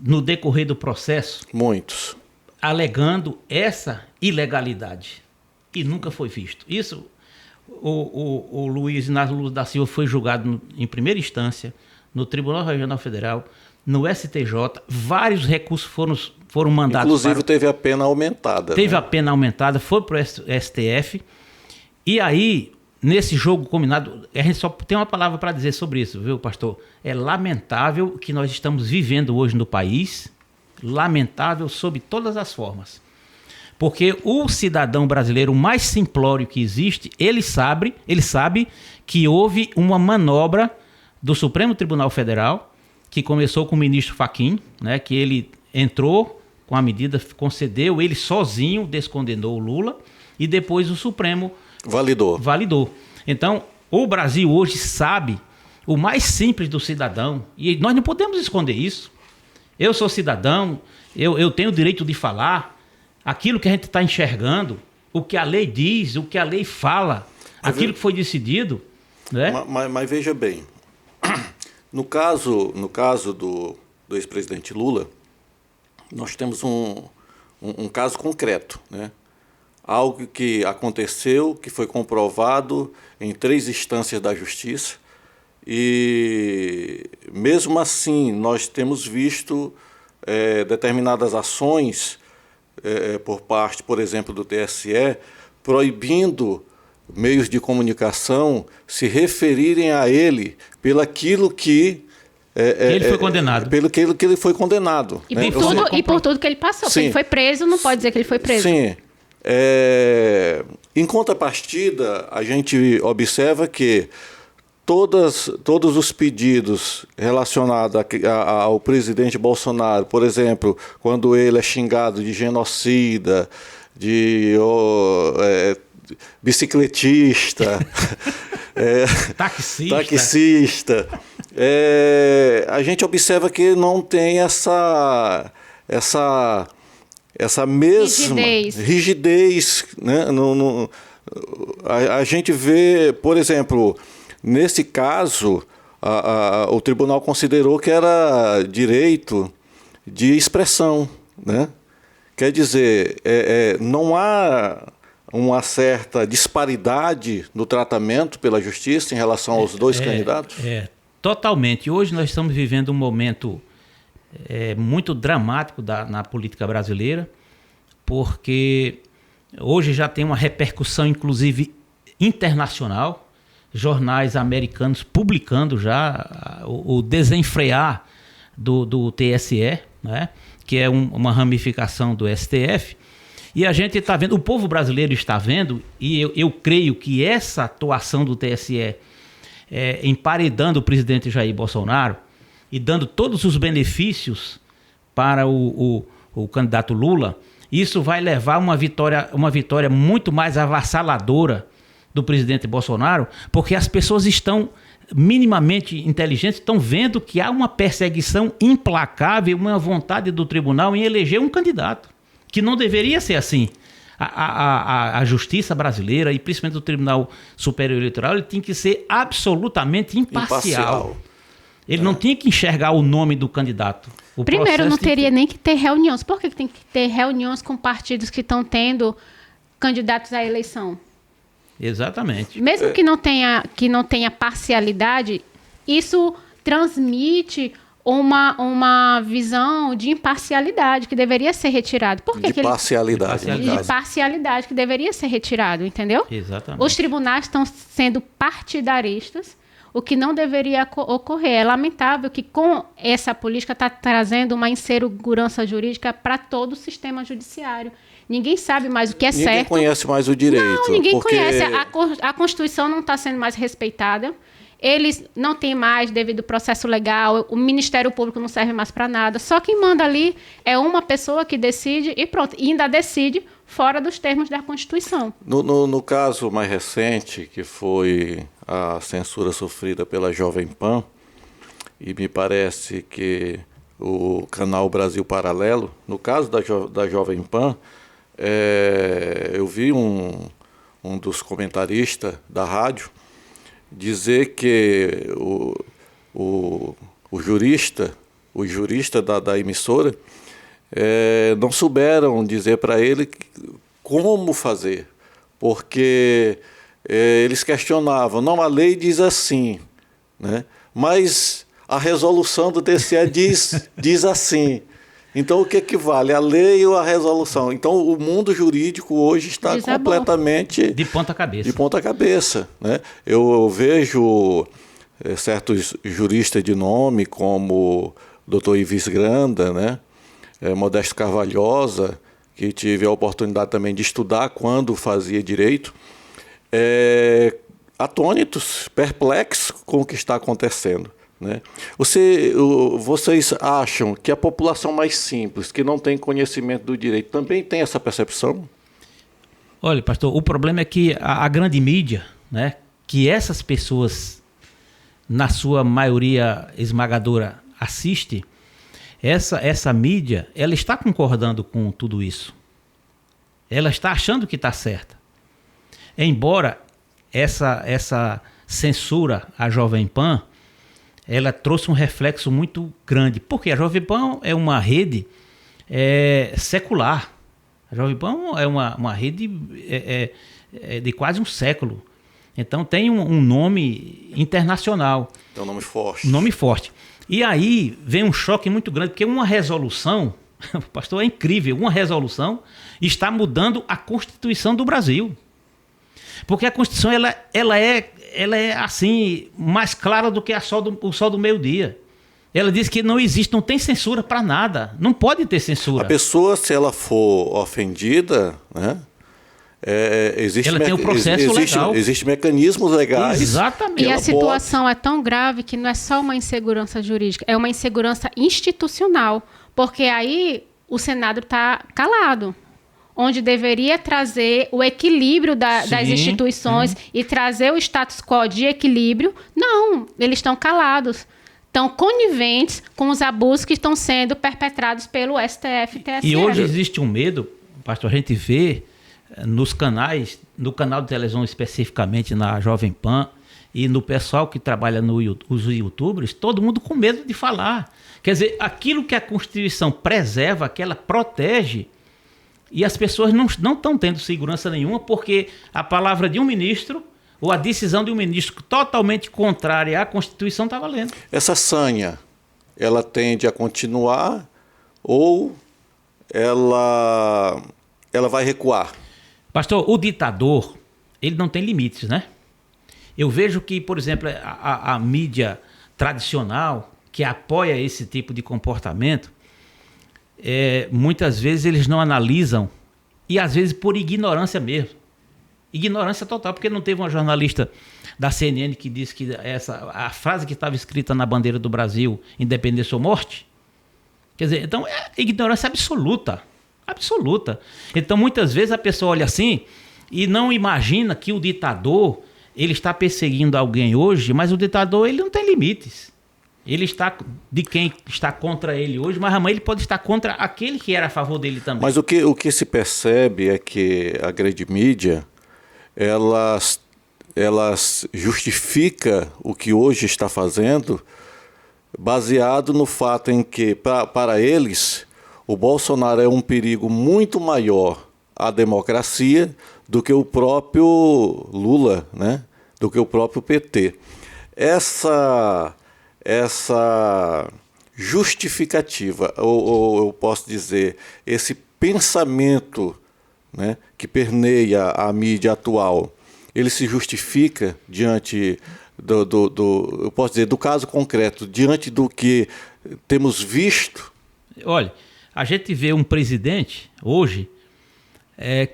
no decorrer do processo? Muitos. Alegando essa ilegalidade. E nunca foi visto. Isso, o Luiz Inácio Lula da Silva foi julgado em primeira instância, no Tribunal Regional Federal, no STJ, vários recursos foram mandados. Inclusive teve a pena aumentada. Teve a pena aumentada, foi para o STF. E aí, nesse jogo combinado, a gente só tem uma palavra para dizer sobre isso, viu, pastor? É lamentável o que nós estamos vivendo hoje no país, lamentável sob todas as formas. Porque o cidadão brasileiro mais simplório que existe, ele sabe que houve uma manobra do Supremo Tribunal Federal, que começou com o ministro Fachin, né, que ele entrou com a medida, concedeu, ele sozinho descondenou o Lula, e depois o Supremo validou. Então, o Brasil hoje sabe o mais simples do cidadão, e nós não podemos esconder isso. Eu sou cidadão, eu tenho o direito de falar aquilo que a gente está enxergando, o que a lei diz, o que a lei fala, aquilo que foi decidido. Né? Mas veja bem, no caso do ex-presidente Lula, nós temos um caso concreto, né? Algo que aconteceu, que foi comprovado em 3 instâncias da Justiça, e mesmo assim nós temos visto determinadas ações por parte, por exemplo, do TSE, proibindo meios de comunicação se referirem a ele pelaquilo que ele foi condenado. Pelo que ele foi condenado. E, né? Por tudo que ele passou. Porque ele foi preso, não pode dizer que ele foi preso. Sim. Em contrapartida, a gente observa que todos os pedidos relacionados ao presidente Bolsonaro, por exemplo, quando ele é xingado de genocida, de bicicletista, taxista, a gente observa que não tem essa mesma rigidez, né? A gente vê, por exemplo, nesse caso, o tribunal considerou que era direito de expressão, né? Quer dizer, não há uma certa disparidade no tratamento pela justiça em relação aos dois candidatos? Totalmente. Hoje nós estamos vivendo um momento muito dramático na política brasileira, porque Hoje já tem uma repercussão, inclusive, internacional. Jornais americanos publicando já o desenfrear do TSE, né? Que é uma ramificação do STF. E a gente está vendo, o povo brasileiro está vendo, e eu creio que essa atuação do TSE emparedando o presidente Jair Bolsonaro e dando todos os benefícios para o candidato Lula, isso vai levar a uma vitória muito mais avassaladora do presidente Bolsonaro, porque as pessoas estão minimamente inteligentes, estão vendo que há uma perseguição implacável, uma vontade do tribunal em eleger um candidato, que não deveria ser assim. A justiça brasileira, e principalmente o Tribunal Superior Eleitoral, ele tem que ser absolutamente imparcial. Ele não tinha que enxergar o nome do candidato. Primeiro, não teria nem que ter reuniões. Por que tem que ter reuniões com partidos que estão tendo candidatos à eleição? Exatamente. Mesmo que não tenha parcialidade, isso transmite uma visão de imparcialidade que deveria ser retirado. Por que parcialidade. De parcialidade que deveria ser retirado, entendeu? Exatamente. Os tribunais estão sendo partidaristas, o que não deveria ocorrer. É lamentável que com essa política está trazendo uma insegurança jurídica para todo o sistema judiciário. Ninguém sabe mais o que é certo. Ninguém conhece mais o direito. Não, ninguém conhece. A Constituição não está sendo mais respeitada. Eles não têm mais devido ao processo legal. O Ministério Público não serve mais para nada. Só quem manda ali é uma pessoa que decide e pronto. E ainda decide fora dos termos da Constituição. No caso mais recente, que foi a censura sofrida pela Jovem Pan, e me parece que o canal Brasil Paralelo, no caso da Jovem Pan, eu vi um dos comentaristas da rádio dizer que o jurista da emissora não souberam dizer para ele como fazer, porque eles questionavam, não, a lei diz assim, né? Mas a resolução do TSE diz assim. Então, o que vale? A lei ou a resolução? Então, o mundo jurídico hoje está completamente... De ponta cabeça. De ponta cabeça, né? Eu vejo certos juristas de nome, como o Dr. Ivis Granda, né? Modesto Carvalhosa, que tive a oportunidade também de estudar quando fazia direito, atônitos, perplexos com o que está acontecendo. Né? Vocês acham que a população mais simples, que não tem conhecimento do direito, também tem essa percepção? Olha, pastor, o problema é que a grande mídia, né, que essas pessoas, na sua maioria esmagadora, assiste, essa mídia, ela está concordando com tudo isso. Ela está achando que está certa. Embora essa censura à Jovem Pan, ela trouxe um reflexo muito grande. Porque a Jovem Pan é uma rede secular. A Jovem Pan é uma rede de quase um século. Então tem um nome internacional. É um nome forte. Nome forte. E aí vem um choque muito grande, porque uma resolução, pastor, é incrível, uma resolução está mudando a Constituição do Brasil. Porque a Constituição ela é assim, mais clara do que o sol do meio-dia. Ela diz que não tem censura para nada. Não pode ter censura. A pessoa, se ela for ofendida, né, ela tem um processo legal. Existem mecanismos legais. Exatamente. E a situação é tão grave que não é só uma insegurança jurídica, é uma insegurança institucional. Porque aí o Senado está calado. Onde deveria trazer o equilíbrio das instituições e trazer o status quo de equilíbrio. Não, eles estão calados. Estão coniventes com os abusos que estão sendo perpetrados pelo STF e TSE. E hoje existe um medo, pastor, a gente vê nos canais, no canal de televisão especificamente, na Jovem Pan, e no pessoal que trabalha os youtubers, todo mundo com medo de falar. Quer dizer, aquilo que a Constituição preserva, que ela protege, e as pessoas não estão tendo segurança nenhuma porque a palavra de um ministro ou a decisão de um ministro totalmente contrária à Constituição está valendo. Essa sanha, ela tende a continuar ou ela vai recuar? Pastor, o ditador, ele não tem limites, né? Eu vejo que, por exemplo, a mídia tradicional que apoia esse tipo de comportamento, muitas vezes eles não analisam, e às vezes por ignorância mesmo. Ignorância total, porque não teve uma jornalista da CNN que disse que a frase que estava escrita na bandeira do Brasil, independência ou morte? Quer dizer, então é ignorância absoluta. Absoluta. Então muitas vezes a pessoa olha assim e não imagina que o ditador, ele está perseguindo alguém hoje, mas o ditador, ele não tem limites. Ele está de quem está contra ele hoje, mas amanhã ele pode estar contra aquele que era a favor dele também. Mas o que se percebe é que a grande mídia, elas justifica o que hoje está fazendo baseado no fato em que, para eles, o Bolsonaro é um perigo muito maior à democracia do que o próprio Lula, né? Do que o próprio PT. Essa justificativa, ou eu posso dizer, esse pensamento, né, que permeia a mídia atual, ele se justifica diante eu posso dizer, do caso concreto, diante do que temos visto? Olha, a gente vê um presidente hoje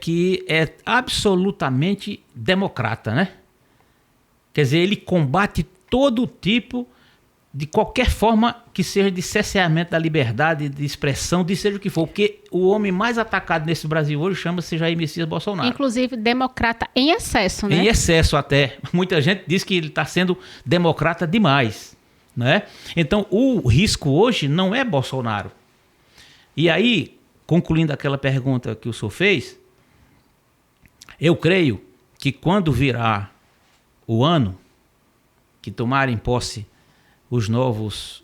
que é absolutamente democrata, né? Quer dizer, ele combate todo tipo de qualquer forma que seja de cerceamento da liberdade de expressão, de seja o que for, porque o homem mais atacado nesse Brasil hoje chama-se Jair Messias Bolsonaro. Inclusive democrata em excesso, né? Em excesso até. Muita gente diz que ele está sendo democrata demais, né? Então o risco hoje não é Bolsonaro. E aí, concluindo aquela pergunta que o senhor fez, eu creio que quando virar o ano que tomarem posse os novos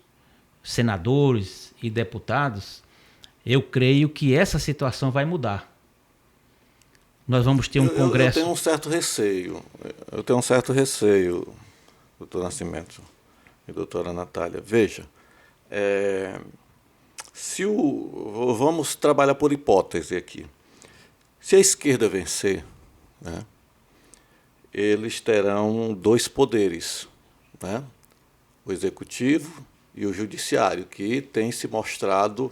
senadores e deputados, eu creio que essa situação vai mudar. Nós vamos ter um Congresso... Eu tenho um certo receio, doutor Nascimento e doutora Natália. Veja, vamos trabalhar por hipótese aqui. Se a esquerda vencer, né, eles terão dois poderes, né? O executivo e o judiciário, que tem se mostrado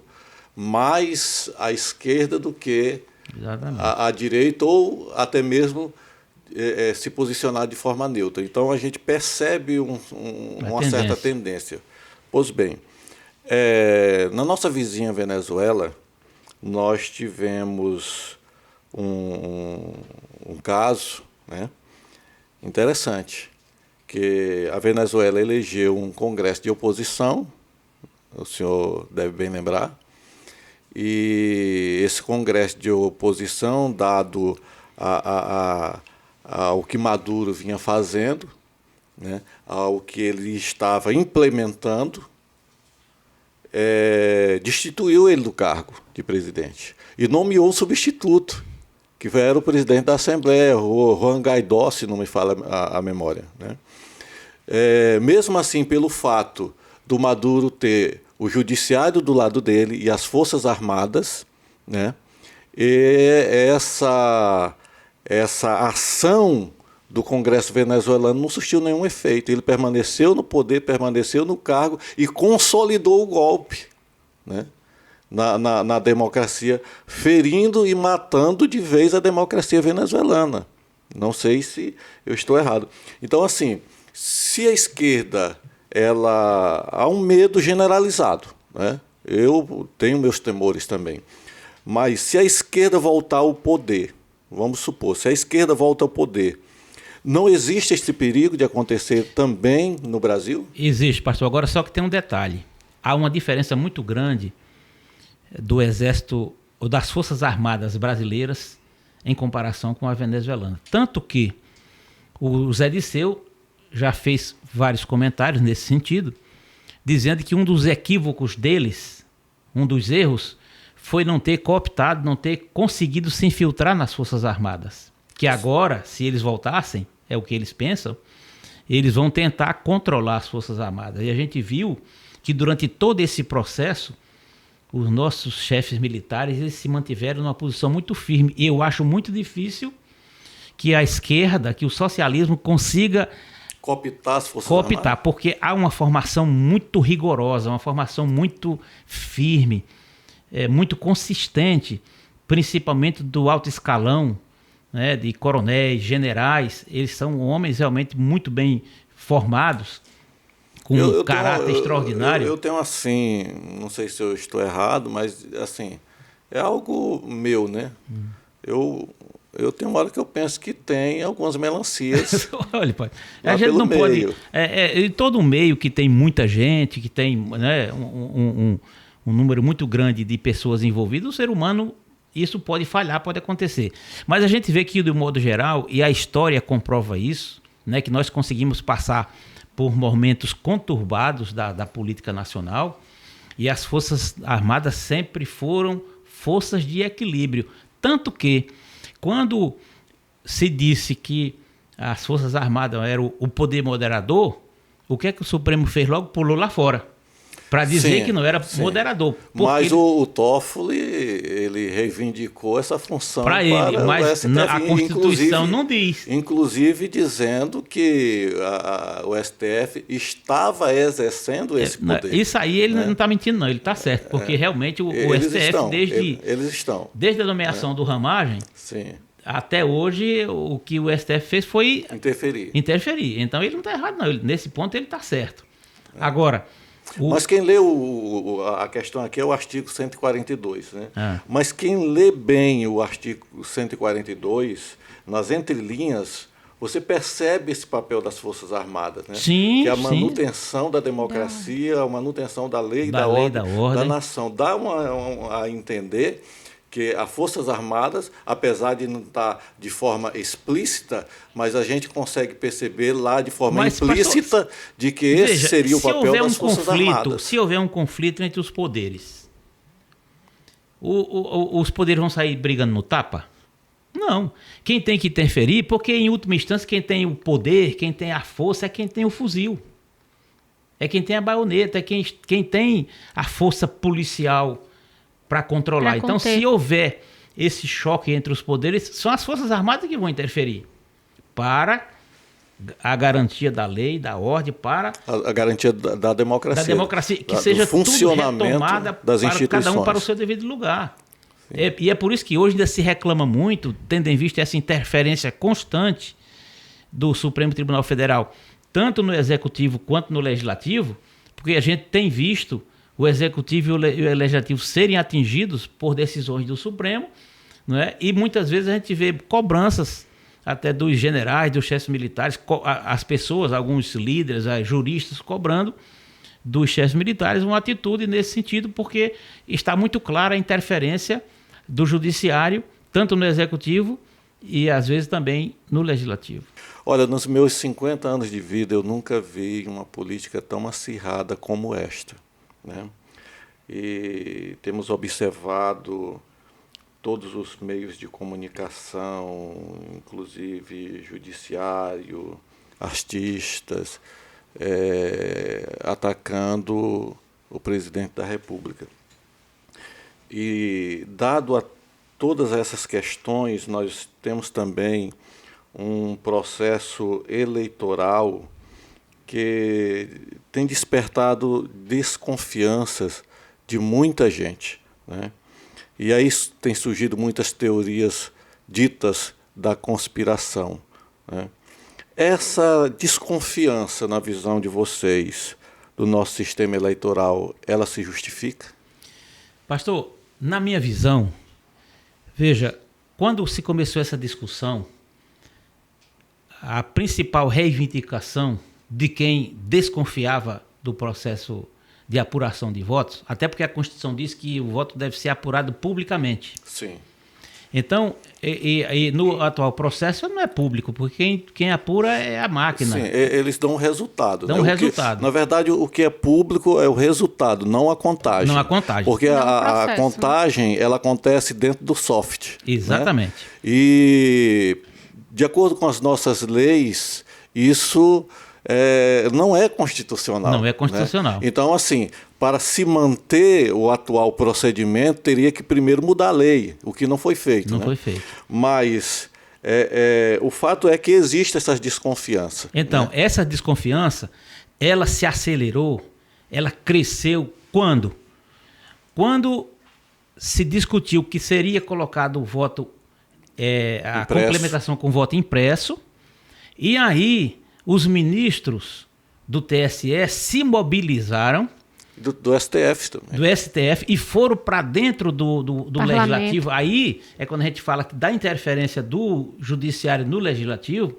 mais à esquerda do que à direita, ou até mesmo se posicionar de forma neutra. Então a gente percebe uma certa tendência. Pois bem, na nossa vizinha Venezuela, nós tivemos um caso, né, interessante, que a Venezuela elegeu um congresso de oposição, o senhor deve bem lembrar, e esse congresso de oposição, dado ao que Maduro vinha fazendo, né, ao que ele estava implementando, destituiu ele do cargo de presidente e nomeou um substituto, que era o presidente da Assembleia, o Juan Guaidó, se não me falha a memória, né? Mesmo assim, pelo fato do Maduro ter o judiciário do lado dele e as Forças Armadas, né, essa ação do Congresso venezuelano não surtiu nenhum efeito. Ele permaneceu no poder, permaneceu no cargo e consolidou o golpe, né, na democracia, ferindo e matando de vez a democracia venezuelana. Não sei se eu estou errado. Então, assim, se a esquerda, há um medo generalizado, né? Eu tenho meus temores também, mas se a esquerda voltar ao poder, vamos supor, se a esquerda volta ao poder, não existe esse perigo de acontecer também no Brasil? Existe, pastor. Agora só que tem um detalhe. Há uma diferença muito grande do Exército ou das Forças Armadas brasileiras em comparação com a venezuelana. Tanto que o Zé Disseu já fez vários comentários nesse sentido, dizendo que um dos equívocos deles, um dos erros, foi não ter cooptado, não ter conseguido se infiltrar nas Forças Armadas. Que agora, se eles voltassem, é o que eles pensam, eles vão tentar controlar as Forças Armadas. E a gente viu que durante todo esse processo, os nossos chefes militares, eles se mantiveram numa posição muito firme. E eu acho muito difícil que a esquerda, que o socialismo consiga cooptar as Forças Armadas. Porque há uma formação muito rigorosa, uma formação muito firme, muito consistente, principalmente do alto escalão, né, de coronéis, generais. Eles são homens realmente muito bem formados, com um caráter extraordinário. Eu tenho assim, não sei se eu estou errado, mas assim, é algo meu, né? Eu tenho uma hora que eu penso que tem algumas melancias. Olha, pai, a gente não pode. Em todo um meio que tem muita gente, que tem, né, um número muito grande de pessoas envolvidas, o ser humano, isso pode falhar, pode acontecer. Mas a gente vê que, de modo geral, e a história comprova isso, né, que nós conseguimos passar por momentos conturbados da política nacional, e as Forças Armadas sempre foram forças de equilíbrio. Tanto que, quando se disse que as Forças Armadas eram o poder moderador, o que é que o Supremo fez? Logo pulou lá fora, para dizer que não era moderador. Mas o Toffoli, ele reivindicou essa função para ele, mas a Constituição não diz. Inclusive dizendo que o STF estava exercendo esse poder. Isso aí ele não está mentindo, não. Ele está certo, porque realmente o STF, desde a nomeação do Ramagem, até hoje, o que o STF fez foi interferir. Então ele não está errado, não. Nesse ponto ele está certo. Agora... Mas quem lê a questão aqui é o artigo 142, né? Mas quem lê bem o artigo 142, nas entrelinhas, você percebe esse papel das Forças Armadas, né? Sim, que é a manutenção da democracia, a manutenção da lei e da ordem da nação. Dá a entender que as Forças Armadas, apesar de não estar de forma explícita, mas a gente consegue perceber lá de forma implícita de que esse seria o papel das Forças Armadas. Se houver um conflito entre os poderes, os poderes vão sair brigando no tapa? Não. Quem tem que interferir, porque em última instância quem tem o poder, quem tem a força é quem tem o fuzil. É quem tem a baioneta, é quem tem a força policial para controlar. Então, se houver esse choque entre os poderes, são as Forças Armadas que vão interferir para a garantia da lei, da ordem, para a garantia da democracia. Da democracia, que seja tudo retomada das instituições. Cada um para o seu devido lugar. E é por isso que hoje ainda se reclama muito, tendo em vista essa interferência constante do Supremo Tribunal Federal, tanto no Executivo quanto no Legislativo, porque a gente tem visto o Executivo e o Legislativo serem atingidos por decisões do Supremo, não é? E muitas vezes a gente vê cobranças até dos generais, dos chefes militares, as pessoas, alguns líderes, juristas, cobrando dos chefes militares uma atitude nesse sentido, porque está muito clara a interferência do Judiciário, tanto no Executivo e às vezes também no Legislativo. Olha, nos meus 50 anos de vida eu nunca vi uma política tão acirrada como esta, né? E temos observado todos os meios de comunicação, inclusive judiciário, artistas, atacando o presidente da República. E, dado a todas essas questões, nós temos também um processo eleitoral que tem despertado desconfianças de muita gente, né? E aí tem surgido muitas teorias ditas da conspiração, né? Essa desconfiança, na visão de vocês, do nosso sistema eleitoral, ela se justifica? Pastor, na minha visão, veja, quando se começou essa discussão, a principal reivindicação de quem desconfiava do processo de apuração de votos, até porque a Constituição diz que o voto deve ser apurado publicamente. Sim. Então, no atual processo não é público, porque quem apura é a máquina. Sim, eles dão um resultado. Dão um resultado. Na verdade, o que é público é o resultado, não a contagem. Não a contagem. Porque a contagem, ela acontece dentro do soft. Exatamente. Né? E, de acordo com as nossas leis, isso não é constitucional. Não é constitucional. Né? Então, assim, para se manter o atual procedimento, teria que primeiro mudar a lei, o que não foi feito. Não né? foi feito. Mas o fato é que existe essa desconfiança. Então, né? essa desconfiança, ela se acelerou, ela cresceu quando? Quando se discutiu que seria colocado o voto, a Impresso. complementação com voto impresso, e aí os ministros do TSE se mobilizaram Do STF também. do STF e foram para dentro do Legislativo. Aí é quando a gente fala da interferência do Judiciário no Legislativo,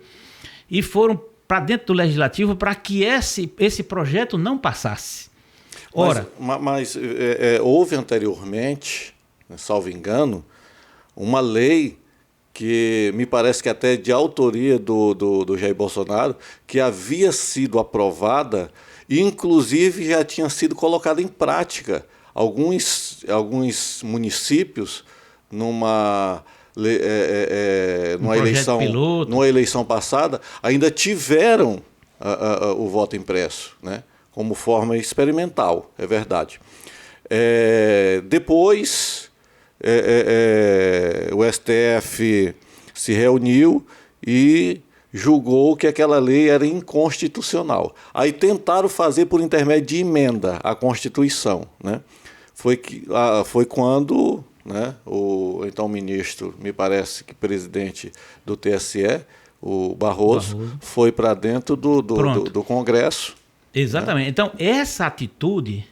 e foram para dentro do Legislativo para que esse projeto não passasse. Ora, mas houve anteriormente, salvo engano, uma lei que me parece que até de autoria do Jair Bolsonaro, que havia sido aprovada e inclusive já tinha sido colocada em prática. Alguns municípios, numa eleição passada, ainda tiveram o voto impresso, né? Como forma experimental, é verdade. Depois, o STF se reuniu e julgou que aquela lei era inconstitucional. Aí tentaram fazer por intermédio de emenda à Constituição, né? Foi quando, né, o então ministro, me parece que presidente do TSE, o Barroso. Foi para dentro do Congresso. Exatamente. Né? Então, essa atitude,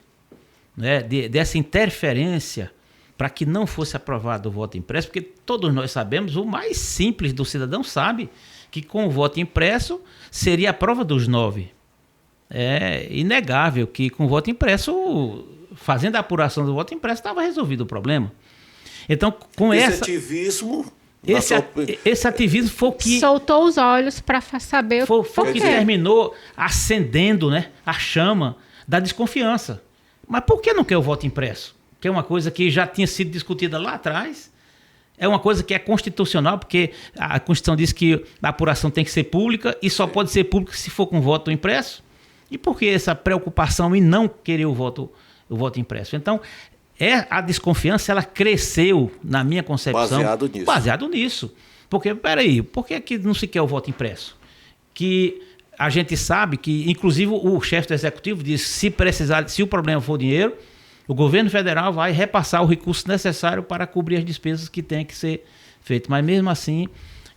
né, dessa interferência para que não fosse aprovado o voto impresso, porque todos nós sabemos, o mais simples do cidadão sabe que com o voto impresso seria a prova dos 9. É inegável que com o voto impresso, fazendo a apuração do voto impresso, estava resolvido o problema. Então, com esse ativismo foi o que soltou os olhos para saber foi o que terminou acendendo, né, a chama da desconfiança. Mas por que não quer o voto impresso? Que é uma coisa que já tinha sido discutida lá atrás. É uma coisa que é constitucional, porque a Constituição diz que a apuração tem que ser pública e só pode ser pública se for com voto impresso. E por que essa preocupação em não querer o voto impresso? Então, a desconfiança, ela cresceu, na minha concepção, baseado nisso. Porque, peraí, por que não se quer o voto impresso? Que a gente sabe que, inclusive, o chefe do Executivo diz que se o problema for dinheiro, o governo federal vai repassar o recurso necessário para cobrir as despesas que têm que ser feitas. Mas, mesmo assim,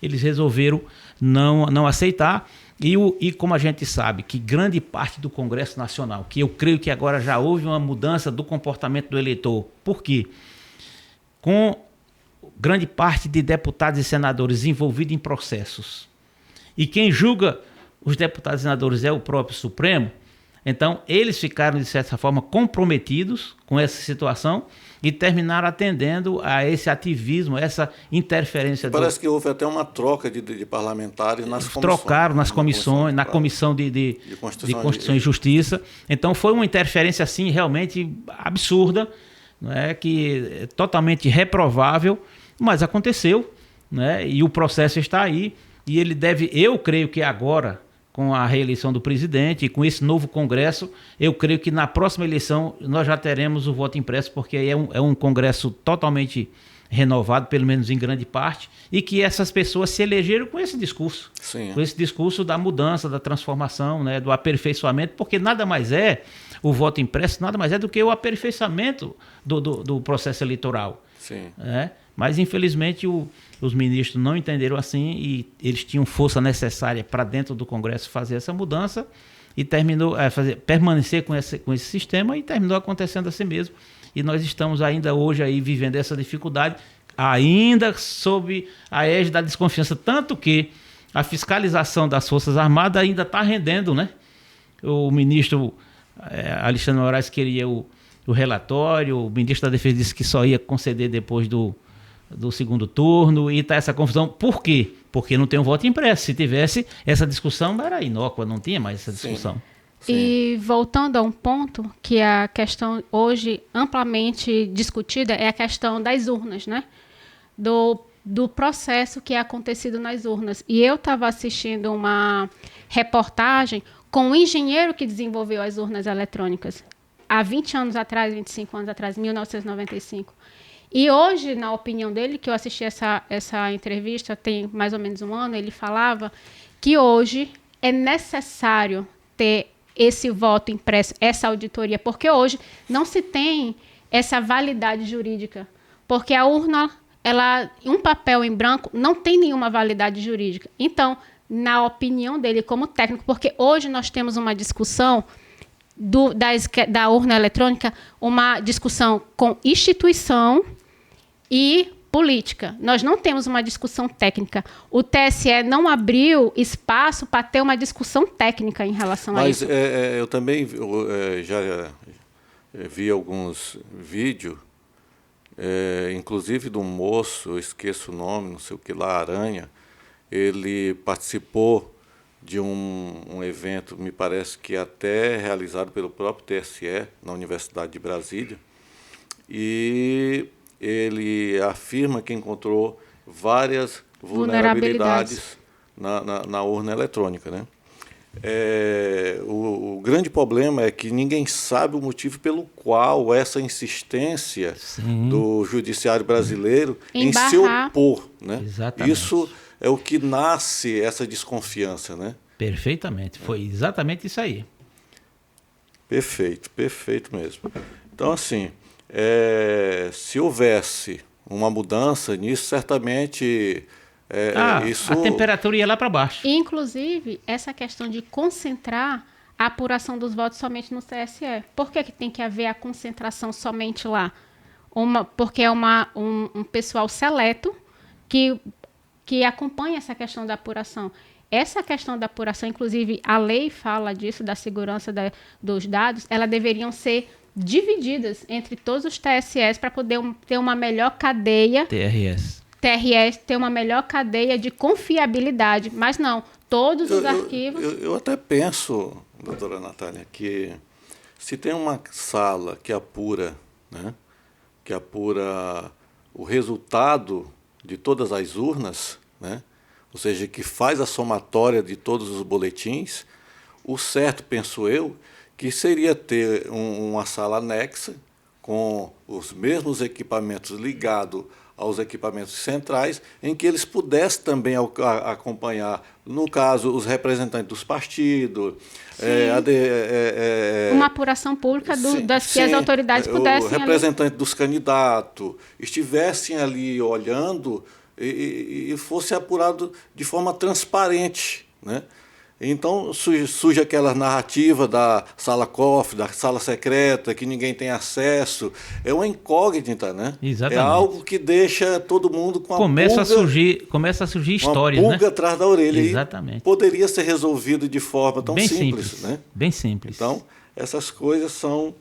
eles resolveram não aceitar. E como a gente sabe que grande parte do Congresso Nacional, que eu creio que agora já houve uma mudança do comportamento do eleitor. Por quê? Com grande parte de deputados e senadores envolvidos em processos, e quem julga os deputados e senadores é o próprio Supremo, então eles ficaram, de certa forma, comprometidos com essa situação e terminaram atendendo a esse ativismo, essa interferência. Parece que houve até uma troca de parlamentares nas comissões. Trocaram nas comissões, na Comissão de Constituição e Justiça. Então foi uma interferência assim realmente absurda, né, que é totalmente reprovável, mas aconteceu, né, e o processo está aí, e ele deve, eu creio que agora, com a reeleição do presidente e com esse novo Congresso, eu creio que na próxima eleição nós já teremos o voto impresso, porque é um Congresso totalmente renovado, pelo menos em grande parte, e que essas pessoas se elegeram com esse discurso. Sim. Com esse discurso da mudança, da transformação, né, do aperfeiçoamento, porque nada mais é, o voto impresso nada mais é do que o aperfeiçoamento do processo eleitoral. Sim. Mas, infelizmente, os ministros não entenderam assim e eles tinham força necessária para dentro do Congresso fazer essa mudança e permanecer com esse sistema, e terminou acontecendo assim mesmo. E nós estamos ainda hoje aí vivendo essa dificuldade, ainda sob a égide da desconfiança, tanto que a fiscalização das Forças Armadas ainda está rendendo, né? O ministro Alexandre de Moraes queria o relatório, o ministro da Defesa disse que só ia conceder depois do segundo turno, e está essa confusão. Por quê? Porque não tem um voto impresso. Se tivesse, essa discussão era inócua, não tinha mais essa discussão. Sim. E voltando a um ponto que a questão hoje amplamente discutida é a questão das urnas, né? Do processo que é acontecido nas urnas. E eu estava assistindo uma reportagem com o engenheiro que desenvolveu as urnas eletrônicas há 20 anos atrás, 25 anos atrás, 1995. E hoje, na opinião dele, que eu assisti essa entrevista tem mais ou menos um ano, ele falava que hoje é necessário ter esse voto impresso, essa auditoria, porque hoje não se tem essa validade jurídica, porque a urna, um papel em branco não tem nenhuma validade jurídica. Então, na opinião dele como técnico, porque hoje nós temos uma discussão da urna eletrônica, uma discussão com instituição e política. Nós não temos uma discussão técnica. O TSE não abriu espaço para ter uma discussão técnica em relação a isso. Mas eu também já vi alguns vídeos, inclusive de um moço, eu esqueço o nome, não sei o que lá, Aranha. Ele participou de um evento, me parece que até realizado pelo próprio TSE, na Universidade de Brasília, e ele afirma que encontrou várias vulnerabilidades na urna eletrônica, né? O grande problema é que ninguém sabe o motivo pelo qual essa insistência do judiciário brasileiro em se opor, né? Exatamente. Isso é o que nasce essa desconfiança, né? Perfeitamente, foi exatamente isso aí. Perfeito, perfeito mesmo. Então, assim, se houvesse uma mudança nisso, certamente isso... A temperatura ia lá para baixo. Inclusive, essa questão de concentrar a apuração dos votos somente no TSE. Por que tem que haver a concentração somente lá? Porque é um pessoal seleto que acompanha essa questão da apuração. Essa questão da apuração, inclusive, a lei fala disso, da segurança dos dados, elas deveriam ser divididas entre todos os TSEs para poder ter uma melhor cadeia... TRS ter uma melhor cadeia de confiabilidade. Mas não, todos os arquivos... Eu até penso, doutora Natália, que se tem uma sala que apura, né, que apura o resultado de todas as urnas, né, ou seja, que faz a somatória de todos os boletins, o certo, penso eu, que seria ter uma sala anexa com os mesmos equipamentos ligados aos equipamentos centrais, em que eles pudessem também acompanhar, no caso, os representantes dos partidos. Uma apuração pública que as autoridades pudessem... O representante dos candidatos estivessem ali olhando e fosse apurado de forma transparente, né? Então surge aquela narrativa da sala cofre, da sala secreta, que ninguém tem acesso. É uma incógnita, né? Exatamente. É algo que deixa todo mundo com começa a surgir histórias, uma pulga atrás da orelha. Exatamente. E poderia ser resolvido de forma tão simples, né? Bem simples. Então, essas coisas são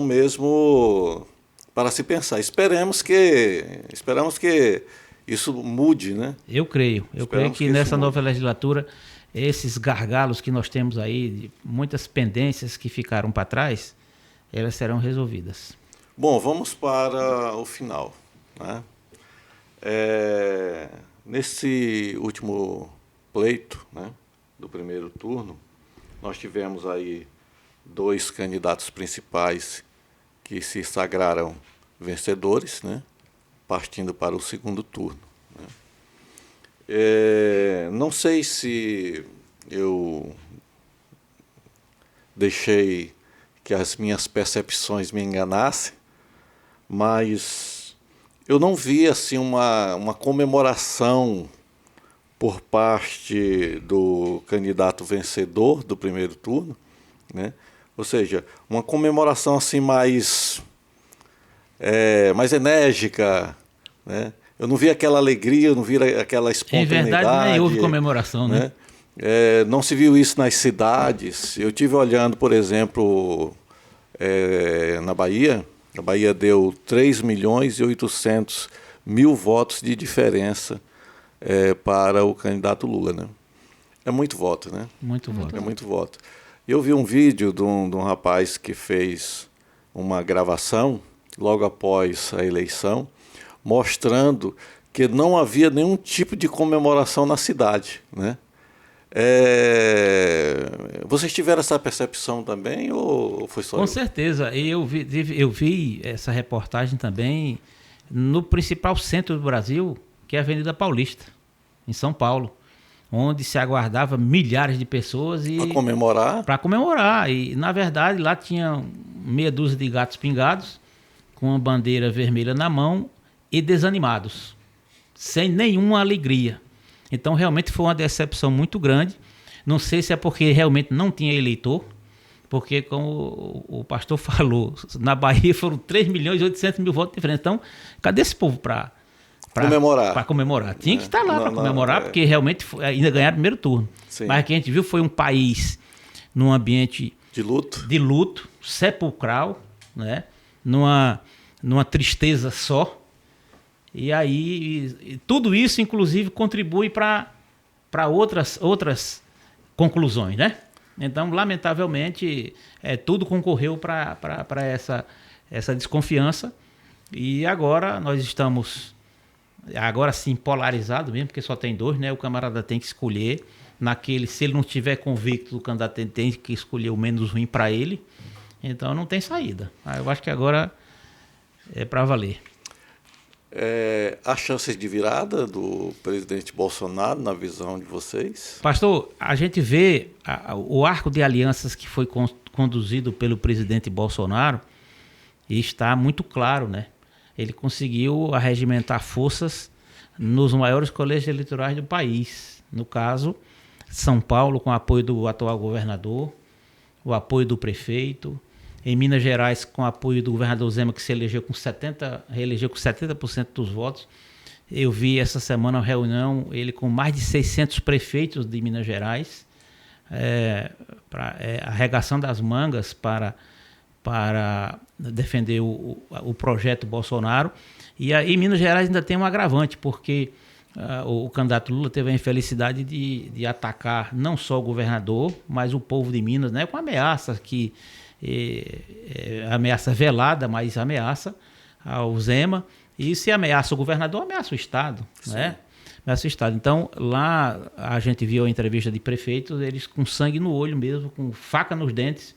mesmo para se pensar. Esperamos que isso mude, né? Eu creio que nessa nova legislatura esses gargalos que nós temos aí, muitas pendências que ficaram para trás, elas serão resolvidas. Bom, vamos para o final, né? Nesse último pleito, né, do primeiro turno, nós tivemos aí 2 candidatos principais que se sagraram vencedores, né, partindo para o segundo turno. Não sei se eu deixei que as minhas percepções me enganassem, mas eu não vi assim uma comemoração por parte do candidato vencedor do primeiro turno, né? Ou seja, uma comemoração assim mais enérgica, né? Eu não vi aquela alegria, eu não vi aquela espontaneidade. Em verdade, nem houve comemoração, né? Não se viu isso nas cidades. Eu estive olhando, por exemplo, na Bahia. A Bahia deu 3.800.000 votos de diferença para o candidato Lula, né? É muito voto, né? Muito voto. É muito voto. Eu vi um vídeo de um rapaz que fez uma gravação logo após a eleição, mostrando que não havia nenhum tipo de comemoração na cidade, né? Vocês tiveram essa percepção também ou foi só Com eu? certeza. Eu vi essa reportagem também no principal centro do Brasil, que é a Avenida Paulista, em São Paulo, onde se aguardava milhares de pessoas Para comemorar? E, na verdade, lá tinha meia dúzia de gatos pingados, com uma bandeira vermelha na mão e desanimados, sem nenhuma alegria. Então, realmente foi uma decepção muito grande. Não sei se é porque realmente não tinha eleitor, porque, como o pastor falou, na Bahia foram 3.800.000 votos de diferença. Então, cadê esse povo para comemorar? Tinha que estar lá para comemorar, porque realmente ainda ganharam o primeiro turno. Sim. Mas o que a gente viu foi um país num ambiente De luto? de luto, sepulcral, né? numa tristeza só. E aí, tudo isso, inclusive, contribui para outras conclusões, né? Então, lamentavelmente, tudo concorreu para essa desconfiança. E agora nós estamos, agora sim, polarizados mesmo, porque só tem dois, né? O camarada tem que escolher. Se ele não estiver convicto, o candidato tem que escolher o menos ruim para ele. Então, não tem saída. Eu acho que agora é para valer. Há chances de virada do presidente Bolsonaro na visão de vocês? Pastor, a gente vê o arco de alianças que foi conduzido pelo presidente Bolsonaro e está muito claro, né? Ele conseguiu arregimentar forças nos maiores colégios eleitorais do país. No caso, São Paulo, com o apoio do atual governador, o apoio do prefeito. Em Minas Gerais, com o apoio do governador Zema, que se reelegeu com 70% dos votos. Eu vi essa semana uma reunião, ele com mais de 600 prefeitos de Minas Gerais, arregaçando as mangas para defender o projeto Bolsonaro. E aí, em Minas Gerais ainda tem um agravante, porque o candidato Lula teve a infelicidade de atacar não só o governador, mas o povo de Minas, né, com ameaças ameaça velada, mas ameaça ao Zema. E se ameaça o governador, ameaça o Estado, né? Ameaça o Estado. Então, lá a gente viu a entrevista de prefeitos, eles com sangue no olho mesmo, com faca nos dentes,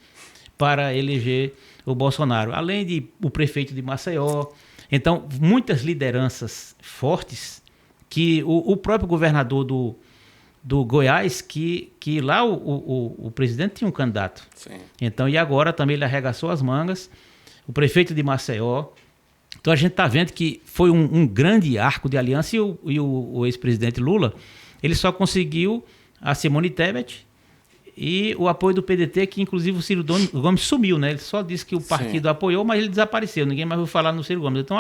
para eleger o Bolsonaro. Além de o prefeito de Maceió. Então, muitas lideranças fortes, que o próprio governador do Goiás, que lá o presidente tinha um candidato. Sim. Então, e agora também ele arregaçou as mangas, o prefeito de Maceió. Então a gente está vendo que foi um grande arco de aliança e o ex-presidente Lula, ele só conseguiu a Simone Tebet e o apoio do PDT, que inclusive o Ciro Gomes sumiu, né? Ele só disse que o partido apoiou, mas ele desapareceu, ninguém mais ouviu falar no Ciro Gomes. Então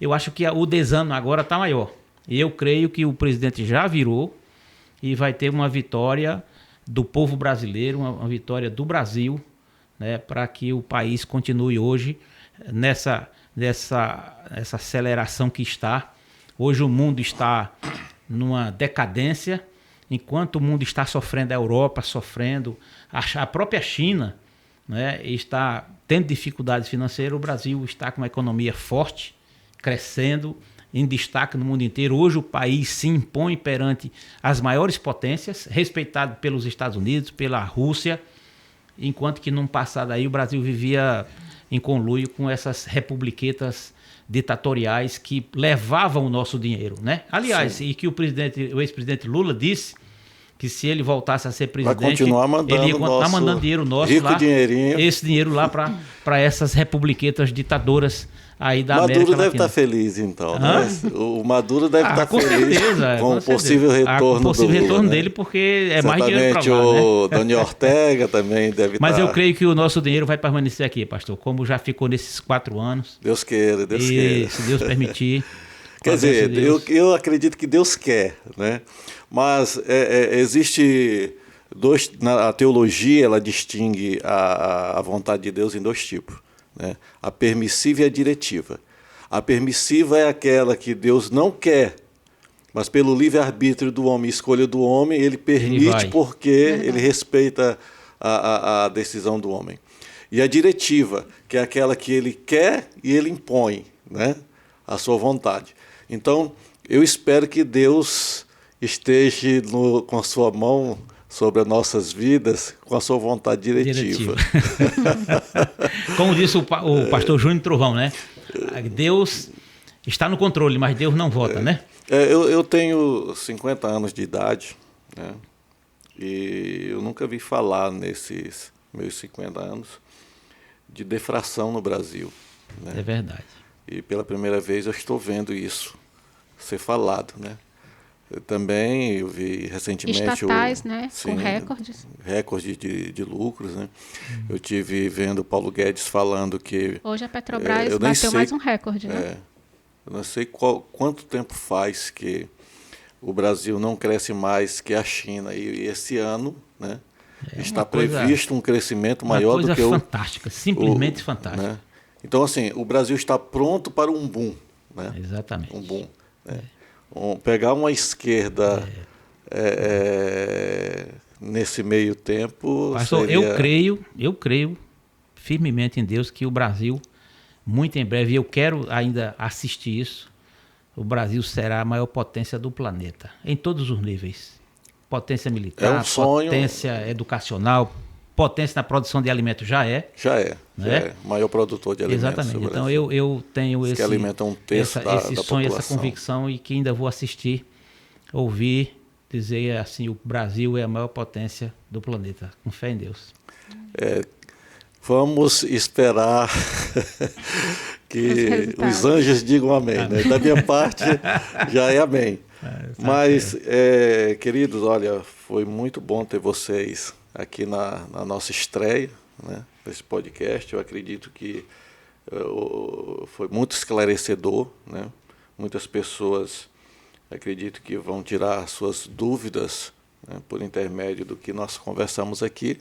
eu acho que o desânimo agora está maior. E eu creio que o presidente já virou, e vai ter uma vitória do povo brasileiro, uma vitória do Brasil, né, para que o país continue hoje nessa aceleração que está. Hoje o mundo está numa decadência, enquanto o mundo está sofrendo, a Europa sofrendo, a própria China, né, está tendo dificuldades financeiras, o Brasil está com uma economia forte, crescendo, em destaque no mundo inteiro. Hoje o país se impõe perante as maiores potências, respeitado pelos Estados Unidos, pela Rússia, enquanto que no passado aí o Brasil vivia em conluio com essas republiquetas ditatoriais que levavam o nosso dinheiro, né? Aliás, sim, e que o ex-presidente Lula disse que se ele voltasse a ser presidente, ele ia continuar mandando dinheiro nosso lá, esse dinheiro lá para essas republiquetas ditadoras aí da América Latina. Maduro deve estar feliz, então, né? O Maduro deve estar feliz com o possível retorno do Lula, né? dele, porque é mais dinheiro para lá, o Daniel Ortega também deve estar... Mas eu creio que o nosso dinheiro vai permanecer aqui, pastor, como já ficou nesses 4 anos. Deus queira, Deus queira. Se Deus permitir... Quer dizer, eu acredito que Deus quer, né? Mas existe a teologia, ela distingue a vontade de Deus em 2 tipos, né? A permissiva e a diretiva. A permissiva é aquela que Deus não quer, mas pelo livre-arbítrio do homem, escolha do homem, ele permite porque ele respeita a decisão do homem. E a diretiva, que é aquela que ele quer e ele impõe, né, a sua vontade. Então, eu espero que Deus esteja com a sua mão sobre as nossas vidas, com a sua vontade diretiva. Como disse o pastor Júnior Trovão, né? Deus está no controle, mas Deus não vota, né? Eu tenho 50 anos de idade, né? E eu nunca vi falar nesses meus 50 anos de defração no Brasil, né? É verdade. E pela primeira vez eu estou vendo isso ser falado, né? Eu vi recentemente estatais, né? Sim, com recordes. Recorde de lucros, né? Eu tive vendo o Paulo Guedes falando que hoje a Petrobras bateu mais um recorde, né? Eu não sei quanto tempo faz que o Brasil não cresce mais que a China e esse ano, né? Está previsto um crescimento maior do que fantástica, simplesmente fantástica. Né? Então, assim, o Brasil está pronto para um boom, né? Exatamente. Um boom. Né? Pegar uma esquerda nesse meio tempo. Pastor, seria... eu creio firmemente em Deus que o Brasil, muito em breve, eu quero ainda assistir isso, o Brasil será a maior potência do planeta, em todos os níveis. Potência militar, potência educacional, potência na produção de alimentos já é. Já é. Maior produtor de alimentos. Exatamente. Então eu tenho esse sonho, essa convicção, e que ainda vou assistir, ouvir, dizer assim, o Brasil é a maior potência do planeta, com fé em Deus. Vamos esperar que os anjos digam amém. Né? Da minha parte, já é amém. Mas, queridos, olha, foi muito bom ter vocês aqui na nossa estreia, né, desse podcast. Eu acredito que foi muito esclarecedor, né? Muitas pessoas acredito que vão tirar suas dúvidas, né, por intermédio do que nós conversamos aqui.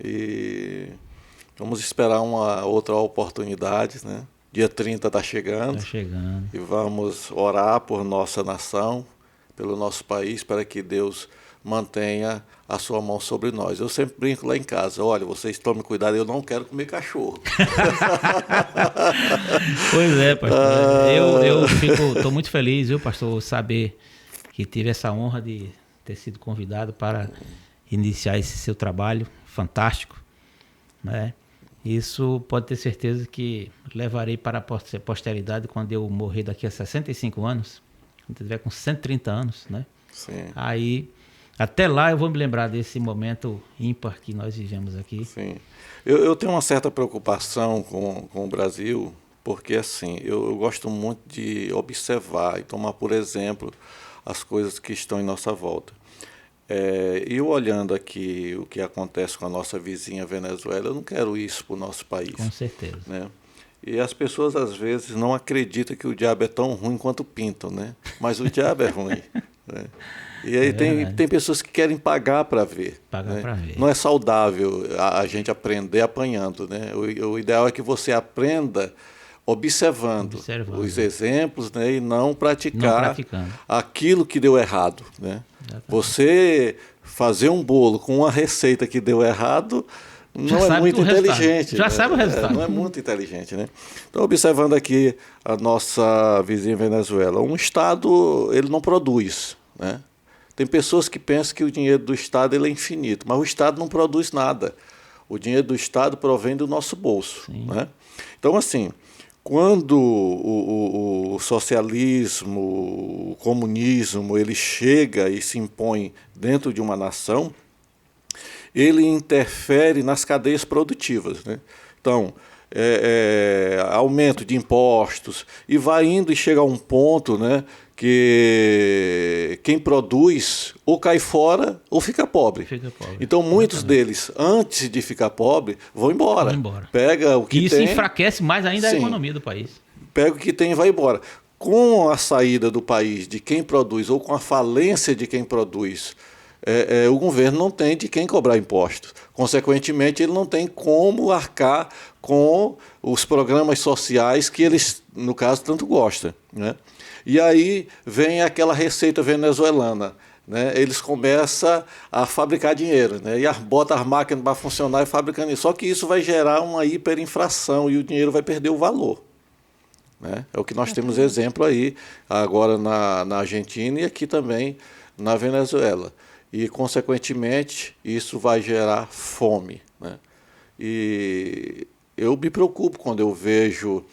E vamos esperar uma outra oportunidade, né? Dia 30 está chegando. Está chegando. E vamos orar por nossa nação, pelo nosso país, para que Deus mantenha a sua mão sobre nós. Eu sempre brinco lá em casa, olha, vocês tomem cuidado, eu não quero comer cachorro. Pois é, pastor. Estou muito feliz, viu, pastor, saber que tive essa honra de ter sido convidado para iniciar esse seu trabalho fantástico, né? Isso pode ter certeza que levarei para a posteridade quando eu morrer daqui a 65 anos, quando eu estiver com 130 anos, né? Sim. Aí, até lá eu vou me lembrar desse momento ímpar que nós vivemos aqui. Sim. Eu tenho uma certa preocupação com o Brasil, porque assim, eu gosto muito de observar e tomar por exemplo as coisas que estão em nossa volta. E eu olhando aqui o que acontece com a nossa vizinha Venezuela, eu não quero isso para o nosso país. Com certeza. Né? E as pessoas às vezes não acreditam que o diabo é tão ruim quanto pintam, né? Mas o diabo é ruim. Né? E aí tem pessoas que querem pagar para ver. Pagar, né? Para ver. Não é saudável a gente aprender apanhando, né? O ideal é que você aprenda observando os exemplos, né? E não praticar aquilo que deu errado, né? Você fazer um bolo com uma receita que deu errado não é muito inteligente. Já sabe o resultado. Não é muito inteligente, né? Então, observando aqui a nossa vizinha Venezuela, um Estado, ele não produz, né? Tem pessoas que pensam que o dinheiro do Estado ele é infinito, mas o Estado não produz nada. O dinheiro do Estado provém do nosso bolso, né? Então, assim, quando o socialismo, o comunismo, ele chega e se impõe dentro de uma nação, ele interfere nas cadeias produtivas, né? Então, aumento de impostos, e vai indo e chega a um ponto, né, que quem produz ou cai fora ou fica pobre. Então, muitos deles, antes de ficar pobre, vão embora. Pega o que tem. Isso tem, enfraquece mais ainda a economia do país. Pega o que tem e vai embora. Com a saída do país de quem produz ou com a falência de quem produz, o governo não tem de quem cobrar impostos. Consequentemente, ele não tem como arcar com os programas sociais que eles, no caso, tanto gostam, né? E aí vem aquela receita venezuelana, né? Eles começam a fabricar dinheiro, né? E botam as máquinas para funcionar e fabricando isso. Só que isso vai gerar uma hiperinflação e o dinheiro vai perder o valor, né? É o que nós temos exemplo aí agora na Argentina e aqui também na Venezuela. E, consequentemente, isso vai gerar fome, né? E eu me preocupo quando eu vejo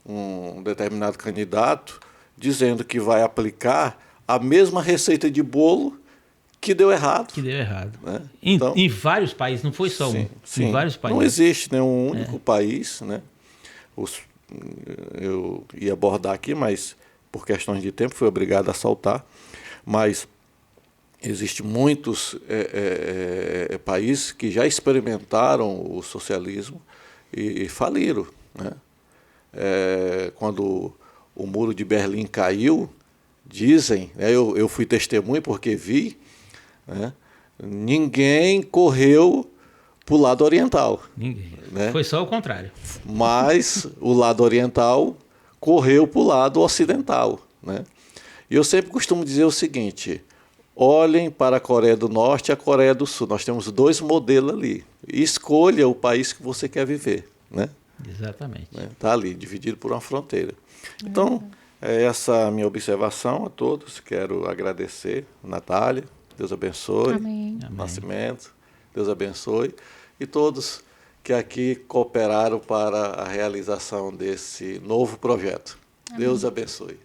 um determinado candidato dizendo que vai aplicar a mesma receita de bolo que deu errado. Que deu errado. Né? Em vários países, não foi só um. Sim. Em vários países. Não existe nenhum único país, né? Eu ia abordar aqui, mas por questões de tempo fui obrigado a saltar. Mas existem muitos países que já experimentaram o socialismo e faliram. Né? Quando o Muro de Berlim caiu, dizem, eu fui testemunha porque vi, né? Ninguém correu para o lado oriental. Ninguém. Né? Foi só o contrário. Mas o lado oriental correu para o lado ocidental. Né? E eu sempre costumo dizer o seguinte: olhem para a Coreia do Norte e a Coreia do Sul. Nós temos dois modelos ali. Escolha o país que você quer viver. Né? Exatamente. Está ali, dividido por uma fronteira. Então, é essa a minha observação a todos. Quero agradecer, Natália, Deus abençoe. Amém. Nascimento, Deus abençoe. E todos que aqui cooperaram para a realização desse novo projeto. Amém. Deus abençoe.